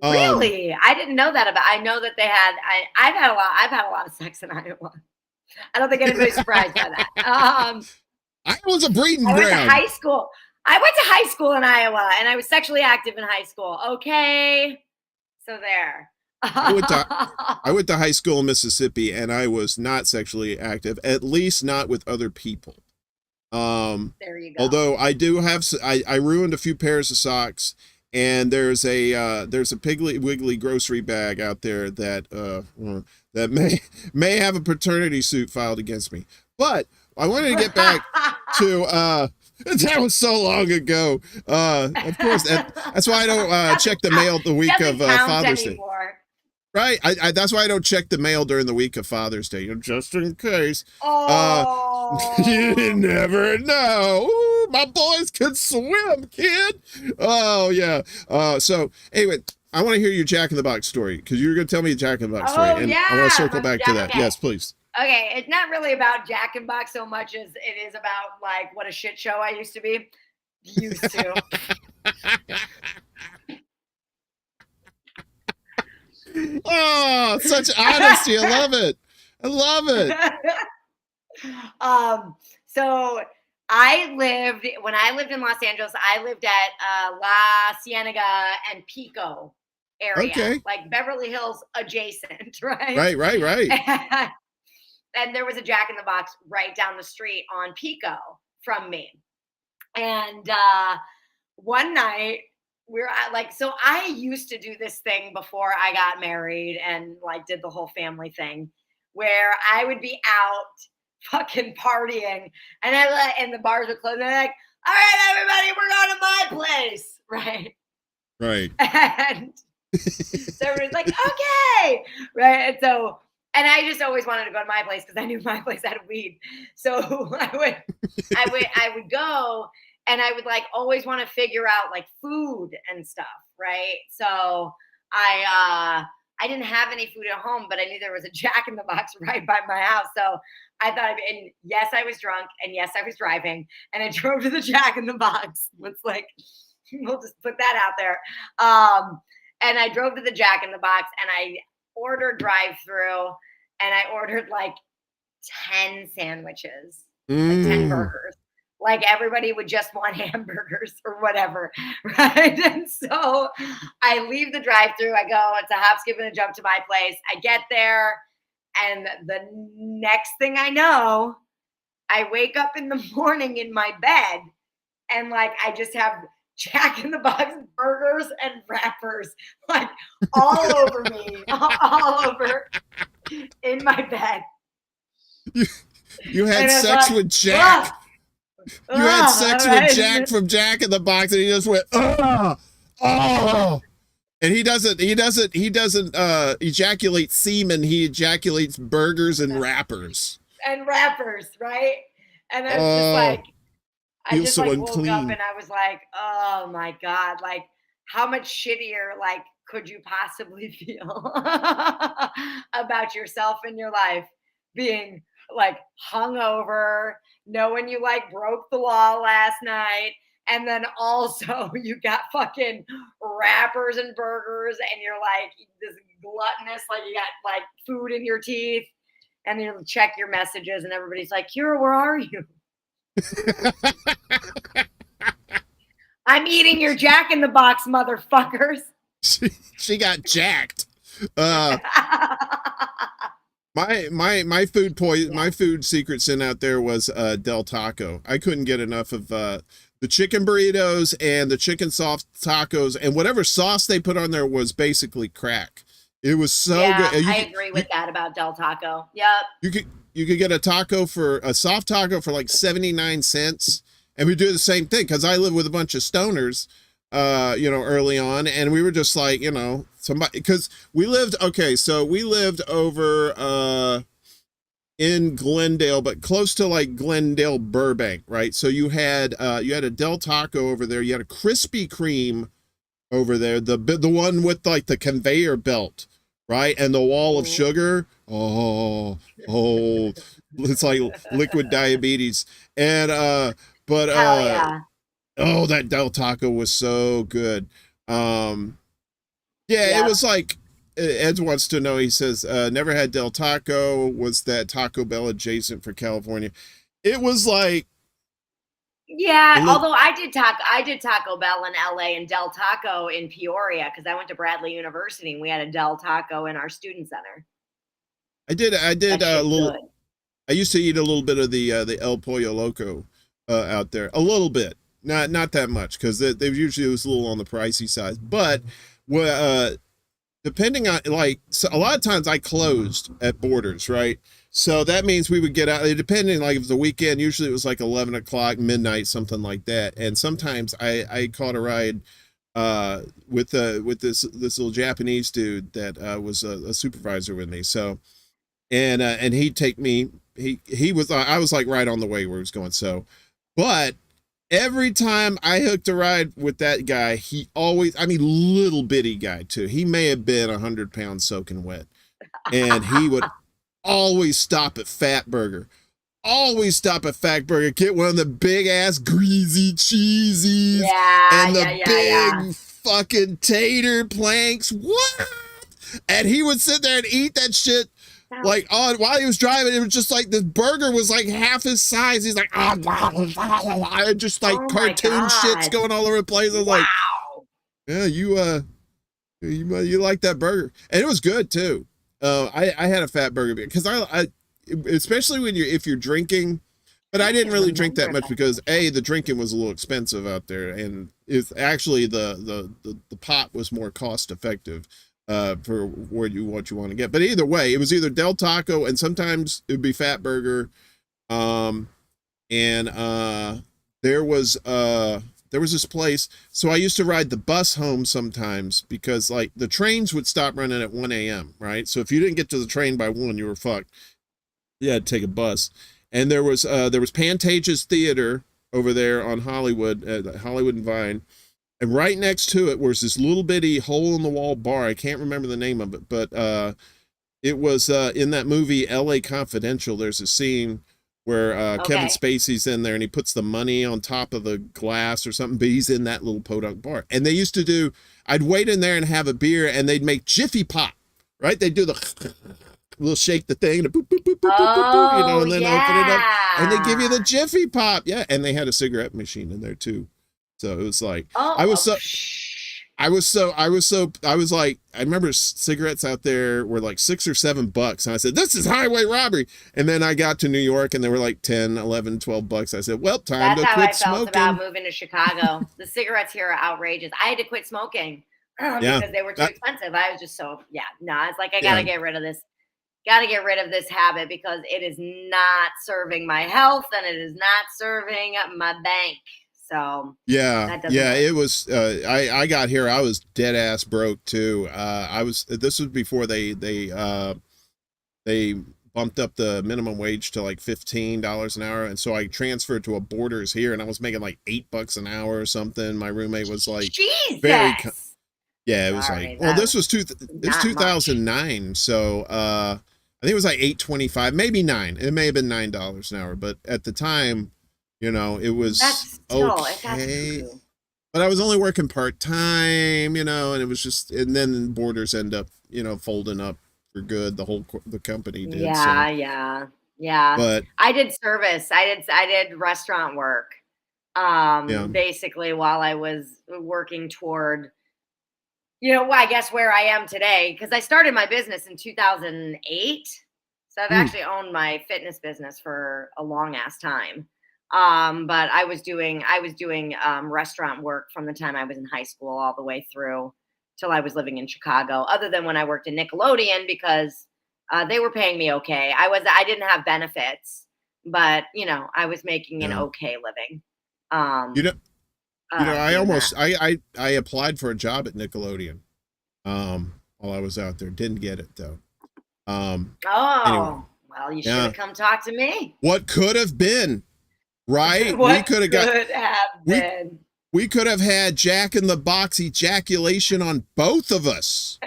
Really? I didn't know that about. I know that they had. I've had a lot of sex in Iowa. I don't think anybody's surprised by that. Iowa's a breeding ground. I went to high school. I went to high school in Iowa, and I was sexually active in high school. Okay, so there. I went to high school in Mississippi, and I was not sexually active, at least not with other people. There you go. Although I do have, I ruined a few pairs of socks, and there's a Piggly Wiggly grocery bag out there that may have a paternity suit filed against me. But I wanted to get back to that was so long ago. Of course, that's why I don't check the mail the week of Father's Day. Right, that's why I don't check the mail during the week of Father's Day, just in case. Oh, you never know. Ooh, my boys can swim, kid. Oh yeah. So anyway, I want to hear your Jack in the Box story because you're going to tell me a Jack in the Box story, and yeah, I want to circle back to that. Okay. Yes, please. Okay, it's not really about Jack in the Box so much as it is about like what a shit show I used to be. Used to. Oh, such honesty. I love it. I love it. So when I lived in Los Angeles, I lived at La Cienega and Pico area, Okay. like Beverly Hills adjacent, right? Right. And there was a Jack in the Box right down the street on Pico from me. And one night we're at, like, so I used to do this thing before I got married and like did the whole family thing where I would be out fucking partying and the bars would close and they're like, all right, everybody, we're going to my place. Right. Right. And so everybody's like, okay. Right. And I just always wanted to go to my place because I knew my place had weed. So I would go and I would like always want to figure out like food and stuff. Right. So I didn't have any food at home, but I knew there was a Jack in the Box right by my house. So I thought, and yes, I was drunk and yes, I was driving and I drove to the Jack in the Box. It's like, we'll just put that out there. And I drove to the Jack in the Box and I ordered drive-through and I ordered like 10 sandwiches, like 10 burgers. Like everybody would just want hamburgers or whatever, right? And so I leave the drive-through. I go, it's a hop, skip, and a jump to my place. I get there, and the next thing I know, I wake up in the morning in my bed, and like I just have Jack in the Box burgers and wrappers like all over me, all over in my bed. You had sex with Jack. You had sex with Jack from Jack in the Box, and he just went, oh. And he doesn't ejaculate semen. He ejaculates burgers and wrappers. And wrappers, right? And I was just like, I just so like unclean. woke up and I was like, oh my God, like how much shittier like could you possibly feel about yourself in your life being like hungover, knowing you like broke the law last night, and then also you got fucking wrappers and burgers, and you're like this gluttonous, like you got like food in your teeth, and you check your messages, and everybody's like, Kira, where are you? I'm eating your Jack in the Box, motherfuckers. She got jacked. My food secret sin out there was Del Taco. I couldn't get enough of the chicken burritos and the chicken soft tacos, and whatever sauce they put on there was basically crack. It was so good. I agree with that about Del Taco. Yep. You could get a soft taco for like 79 cents, and we do the same thing because I live with a bunch of stoners, early on, and we were just like, somebody, because we lived over in Glendale, but close to like Glendale Burbank, right? So you had a Del Taco over there, you had a Krispy Kreme over there, the one with like the conveyor belt, right? And the wall of sugar. Oh, it's like liquid diabetes. And Hell yeah. Oh, that Del Taco was so good. It was like, Ed wants to know, he says, never had Del Taco. Was that Taco Bell adjacent for California? It was like, although I did Taco Bell in LA and Del Taco in Peoria because I went to Bradley University and we had a Del Taco in our student center. I did a little. Good. I used to eat a little bit of the El Pollo Loco out there, a little bit, not that much because they usually was a little on the pricey side, but depending on so a lot of times I closed at Borders, right? So that means we would get out, depending, like if it was a weekend, usually it was like 11 o'clock, midnight, something like that. And sometimes I caught a ride with this little Japanese dude that was a supervisor with me. So, and he'd take me, I was like right on the way where he was going. So, but every time I hooked a ride with that guy, he always, little bitty guy too. He may have been 100 pounds soaking wet, and he would always stop at Fat Burger. Get one of the big ass greasy cheesies and the big fucking tater planks. What? And he would sit there and eat that shit like while he was driving, it was just like the burger was like half his size. He's like, just like cartoon shit's going all over the place. I was like, yeah, you like that burger, and it was good too. I had a fat burger because I especially when if you're drinking, but I didn't really drink that much because the drinking was a little expensive out there, and it's actually the pot was more cost effective for what you want to get. But either way, it was either Del Taco, and sometimes it would be Fat Burger, and there was this place. So I used to ride the bus home sometimes because like the trains would stop running at 1 a.m. right? So if you didn't get to the train by 1, you were fucked. You had to take a bus. And there was Pantages Theater over there on Hollywood and Vine. And right next to it was this little bitty hole in the wall bar. I can't remember the name of it, but it was in that movie LA Confidential. There's a scene where Kevin Spacey's in there and he puts the money on top of the glass or something, but he's in that little podunk bar. And they used to do, I'd wait in there and have a beer, and they'd make Jiffy Pop, right? They'd do the little shake the thing, and boop, boop, boop, boop, boop, you know, and then open it up, and they give you the Jiffy Pop. Yeah, and they had a cigarette machine in there too. So it was like, I was like, I remember cigarettes out there were like $6 or $7. And I said, this is highway robbery. And then I got to New York and they were like 10, 11, 12 bucks. I said, well, time to quit smoking. That's how I felt about moving to Chicago. The cigarettes here are outrageous. I had to quit smoking because they were too expensive. I was just it's like, I got to get rid of this. Got to get rid of this habit because it is not serving my health and it is not serving my bank. So it was. I got here. I was dead ass broke too. This was before they bumped up the minimum wage to like $15 an hour, and so I transferred to a Borders here, and I was making like $8 an hour or something. My roommate was like, Jesus. It was like, well, this was 2009, much. So I think it was like $8.25, maybe $9. It may have been $9 an hour, but at the time, you know, it was okay. But I was only working part-time, you know, and it was just, and then Borders end up, you know, folding up for good. The company did. Yeah. But I did service. I did restaurant work. Basically while I was working toward, you know, I guess where I am today, because I started my business in 2008. So I've actually owned my fitness business for a long ass time. But I was doing restaurant work from the time I was in high school all the way through till I was living in Chicago, other than when I worked in Nickelodeon because they were paying me okay. I didn't have benefits, but you know, I was making an okay living. I applied for a job at Nickelodeon while I was out there. Didn't get it though. Anyway. Well, you should have come talk to me. What could have been, right? We could have had Jack in the Box ejaculation on both of us.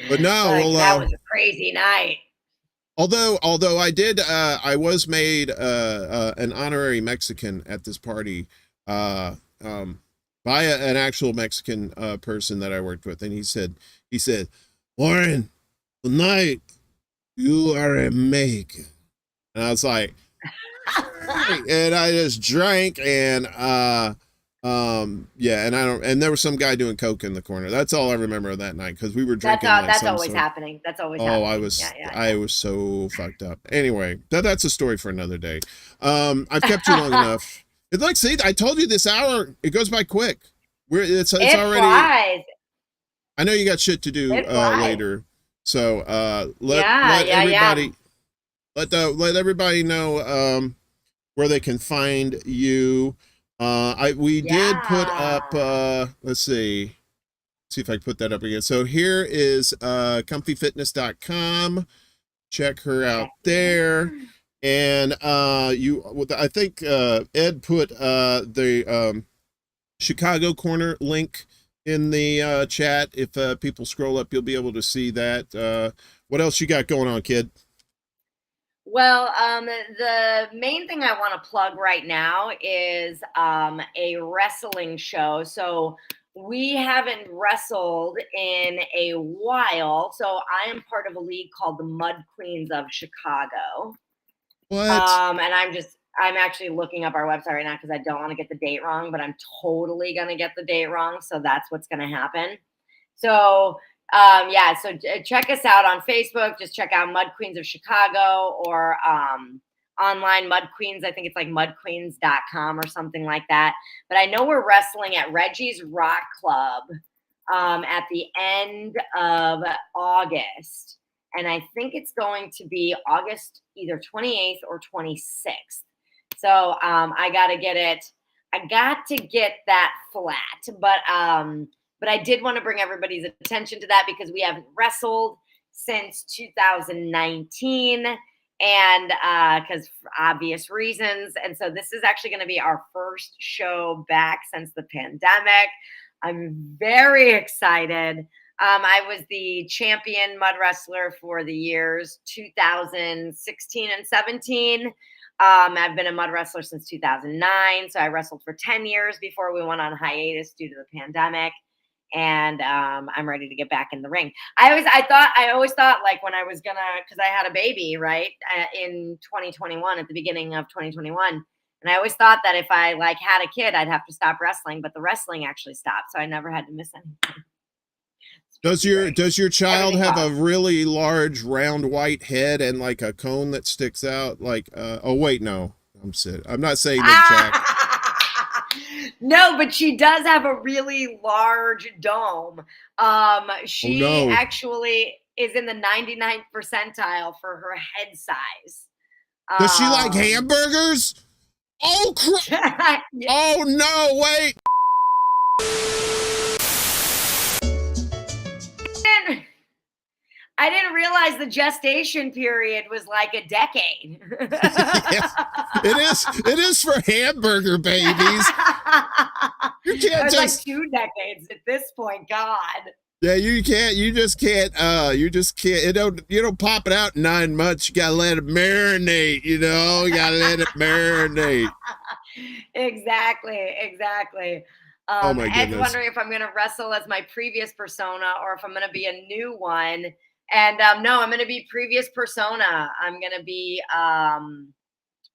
But no, that was a crazy night. Although I was made an honorary Mexican at this party by an actual Mexican person that I worked with, and he said, Warren, tonight you are a Mexican, and I was like, and I just drank and and there was some guy doing coke in the corner. That's all I remember of that night because we were drinking. That's always happening. That's always happening. I was so fucked up. Anyway, that's a story for another day. I've kept you long enough. It's like, see, I told you this hour, it goes by quick. It's already flies. I know you got shit to do later. So let everybody know where they can find you. We did put up let's see if I can put that up again. So here is comfyfitness.com. Check her out there. And I think Ed put the Chicago Corner link in the chat. If people scroll up, you'll be able to see that. What else you got going on, kid? Well, the main thing I want to plug right now is a wrestling show. So we haven't wrestled in a while. So I am part of a league called the Mud Queens of Chicago. What? And I'm actually looking up our website right now because I don't want to get the date wrong, but I'm totally going to get the date wrong. So that's what's going to happen. So, so check us out on Facebook. Just check out Mud Queens of Chicago, or online Mud Queens. I think it's like mudqueens.com or something like that. But I know we're wrestling at Reggie's Rock Club at the end of August. And I think it's going to be August either 28th or 26th. So I got to get that flat. But I did want to bring everybody's attention to that because we haven't wrestled since 2019, and because for obvious reasons. And so this is actually going to be our first show back since the pandemic. I'm very excited. I was the champion mud wrestler for the years 2016 and 17. I've been a mud wrestler since 2009. So I wrestled for 10 years before we went on hiatus due to the pandemic. And I'm ready to get back in the ring. I always thought like when I was because I had a baby, right, in 2021, at the beginning of 2021. And I always thought that if I like had a kid, I'd have to stop wrestling, but the wrestling actually stopped. So I never had to miss anything. Does your child have a really large round white head and like a cone that sticks out? Like, oh wait, no, I'm not saying that, Jack. No, but she does have a really large dome. She actually is in the 99th percentile for her head size. Does she like hamburgers? Oh crap! Oh no! Wait. I didn't realize the gestation period was like a decade. Yes, it is for hamburger babies. You can't just like 2 decades at this point. God. Yeah, you just can't you don't pop it out in 9 months. You gotta let it marinate, you gotta let it marinate. Exactly. Oh my goodness. Ed's wondering if I'm gonna wrestle as my previous persona or if I'm gonna be a new one. And no, I'm gonna be previous persona. I'm gonna be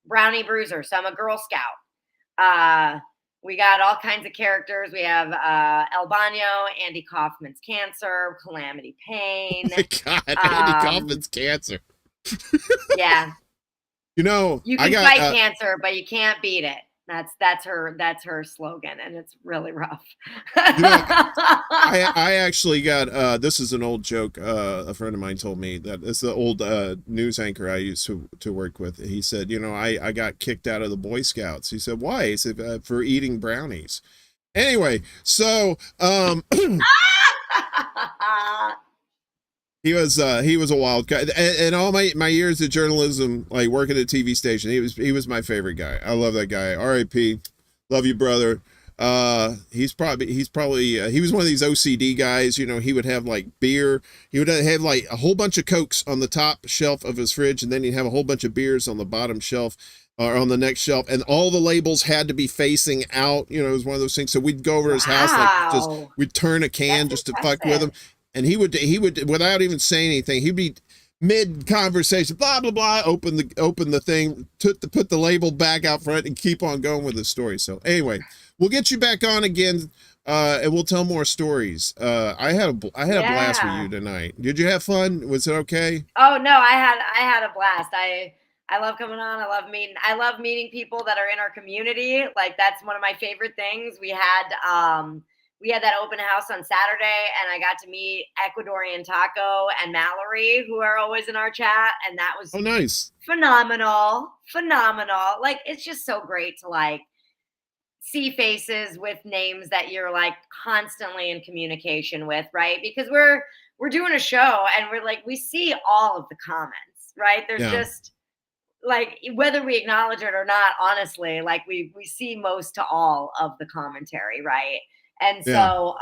Brownie Bruiser. So I'm a Girl Scout. We got all kinds of characters. We have Albano, Andy Kaufman's Cancer, Calamity Payne. Oh my God, Andy Kaufman's Cancer. Yeah. You can fight cancer, but you can't beat it. That's her slogan, and it's really rough. I actually got this is an old joke. A friend of mine told me that it's the old news anchor I used to work with. He said, I got kicked out of the Boy Scouts. He said, why? He said, for eating brownies. Anyway, so he was a wild guy, and all my years of journalism, like working at a TV station, he was my favorite guy. I love that guy. R.I.P. Love you, brother. He was one of these OCD guys. He would have like beer. He would have like a whole bunch of Cokes on the top shelf of his fridge, and then he'd have a whole bunch of beers on the bottom shelf or on the next shelf, and all the labels had to be facing out. It was one of those things. So we'd go over his house, we'd turn a can just to fuck with him. And he would, without even saying anything, he'd be mid conversation, blah blah blah, open the thing, put the label back out front, and keep on going with the story. So anyway, we'll get you back on again, and we'll tell more stories. I had a blast with you tonight. Did you have fun? Was it okay? Oh no, I had a blast. I love coming on. I love meeting people that are in our community. Like that's one of my favorite things. We had that open house on Saturday, and I got to meet Ecuadorian Taco and Mallory, who are always in our chat. And that was nice. Phenomenal. Like, it's just so great to like see faces with names that you're like constantly in communication with, right? Because we're doing a show and we're like, we see all of the comments, right? There's just like, whether we acknowledge it or not, honestly, like we see most to all of the commentary, right? And so,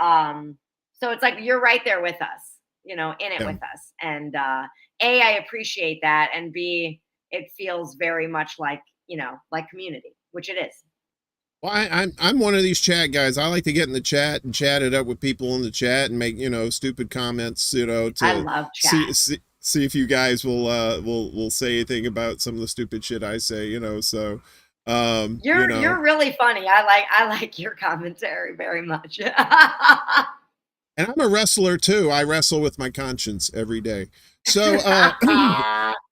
so it's like, you're right there with us, in it with us. And A, I appreciate that. And B, it feels very much like, like community, which it is. Well, I'm one of these chat guys. I like to get in the chat and chat it up with people in the chat and make, stupid comments, I to love chat. see if you guys will say anything about some of the stupid shit I say, so You're really funny. I like your commentary very much. and I'm a wrestler too. I wrestle with my conscience every day. So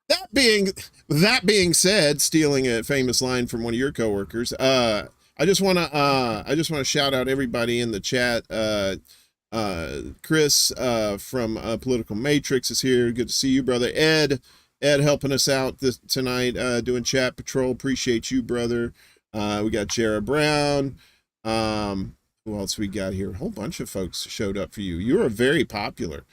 that being said, stealing a famous line from one of your coworkers, I just want to shout out everybody in the chat. Chris from Political Matrix is here. Good to see you, brother. Ed helping us out tonight, doing chat patrol. Appreciate you, brother. We got Jared Brown. Who else we got here? A whole bunch of folks showed up for you. You are very popular.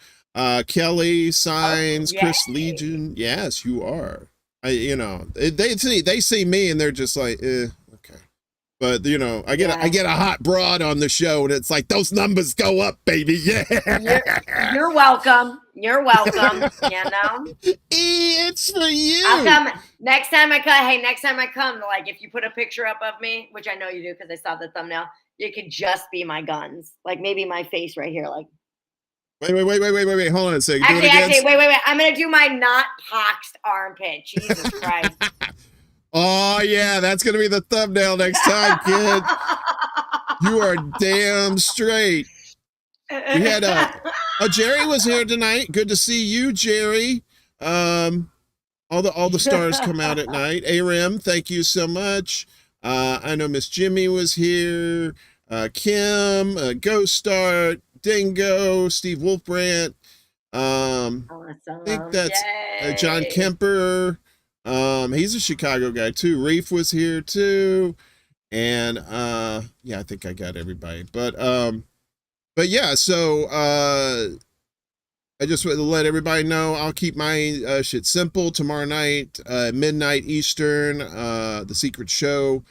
Kelly Signs, Chris Legion. Yes, you are. They see me and they're just like, okay. But I get a hot broad on the show, and it's like those numbers go up, baby. Yeah. You're welcome. You're welcome. It's for you. I'll come next time I come. Hey, next time I come, like if you put a picture up of me, which I know you do because I saw the thumbnail, you could just be my guns, like maybe my face right here, like. Wait. Hold on a second. Actually, wait. I'm gonna do my not poxed armpit. Jesus Christ. Oh yeah, that's gonna be the thumbnail next time, kid. You are damn straight. We had Jerry was here tonight. Good to see you, Jerry. All the stars come out at night. Aram, thank you so much. I know Miss Jimmy was here. Kim, Ghost Start, Dingo, Steve Wolfbrandt. Awesome. I think that's John Kemper. He's a Chicago guy too. Reef was here too. And yeah, I think I got everybody. But yeah, so I just want to let everybody know I'll keep my shit simple tomorrow night, midnight Eastern, the Secret Show.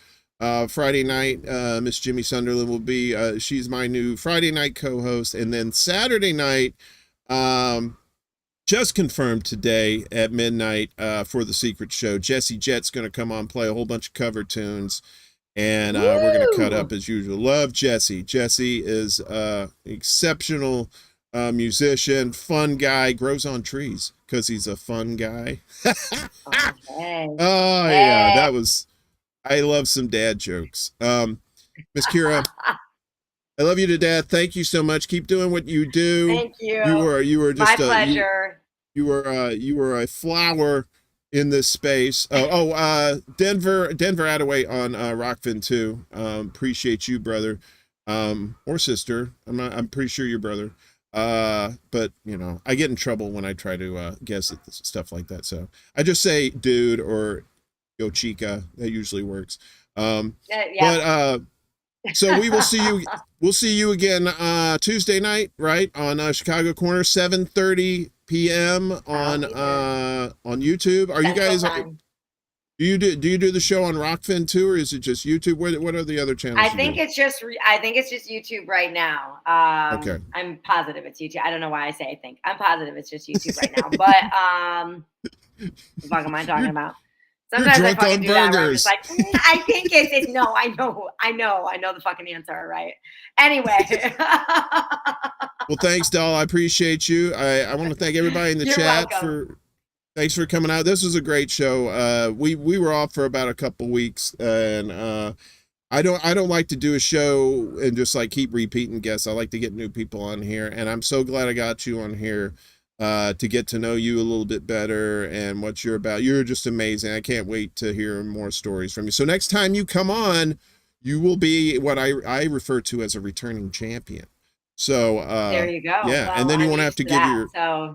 Friday night, Miss Jimmy Sunderland will be, she's my new Friday night co-host. And then Saturday night, just confirmed today at midnight for the Secret Show, Jesse Jett's going to come on, play a whole bunch of cover tunes, and we're going to cut up as usual. Love Jesse. Jesse is exceptional musician, fun guy, grows on trees because he's a fun guy. Yeah, that was... I love some dad jokes. Miss Kira, I love you to death. Thank you so much. Keep doing what you do. Thank you. You were just my pleasure. You were a flower in this space. Denver Attaway on Rockfin too. Appreciate you, brother, or sister. I'm pretty sure you're brother. But I get in trouble when I try to guess at stuff like that. So I just say dude or Yo Chica. That usually works. But so we will see you. We'll see you again Tuesday night, right, on Chicago Corner, 7:30 p.m. on YouTube. Are you guys? Do you do the show on Rockfin too, or is it just YouTube? What are the other channels? I think it's just YouTube right now. Okay. I'm positive it's YouTube. I don't know why I say I think. I'm positive it's just YouTube right now. But what the fuck am I talking about? Sometimes I fucking do that. I'm just like, I think it's no. I know the fucking answer, right? Anyway. Well, thanks, doll. I appreciate you. I want to thank everybody in the chat thanks for coming out. This was a great show. We were off for about a couple weeks, and I don't like to do a show and just like keep repeating guests. I like to get new people on here, and I'm so glad I got you on here. To get to know you a little bit better and what you're about. You're just amazing. I can't wait to hear more stories from you. So next time you come on, you will be what I refer to as a returning champion. So there you go. Yeah, well, and then you won't have to give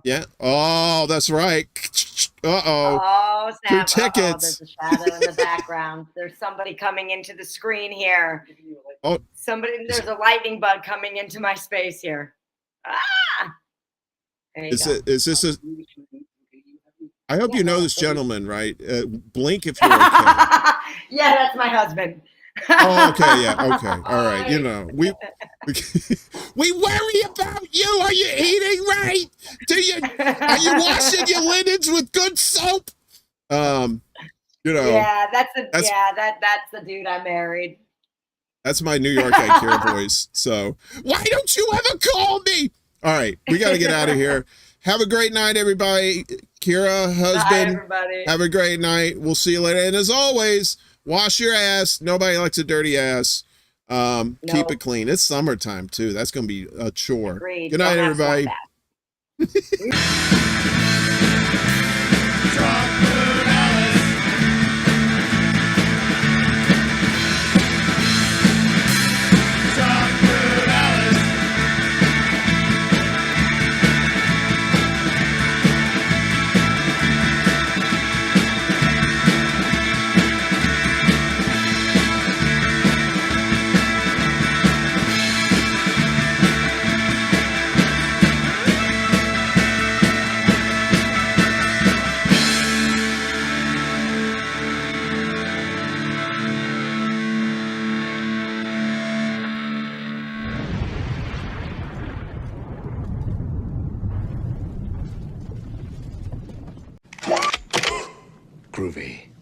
yeah. Oh, that's right. Oh, snap. Tickets. There's a shadow in the background. There's somebody coming into the screen here. Oh, there's a lightning bug coming into my space here. Ah. Is this a? I hope you know this gentleman, right? Blink if you're okay. Yeah, that's my husband. Oh, okay, yeah, okay, all right. We worry about you. Are you eating right? Are you washing your linens with good soap? Yeah, that's the dude I married. That's my New York Ikea voice. So why don't you ever call me? All right, we got to get out of here. Have a great night, everybody. Kira, husband, everybody. Have a great night. We'll see you later. And as always, wash your ass. Nobody likes a dirty ass. Keep it clean. It's summertime too. That's going to be a chore. Agreed. Good night, Don't have everybody. Groovy.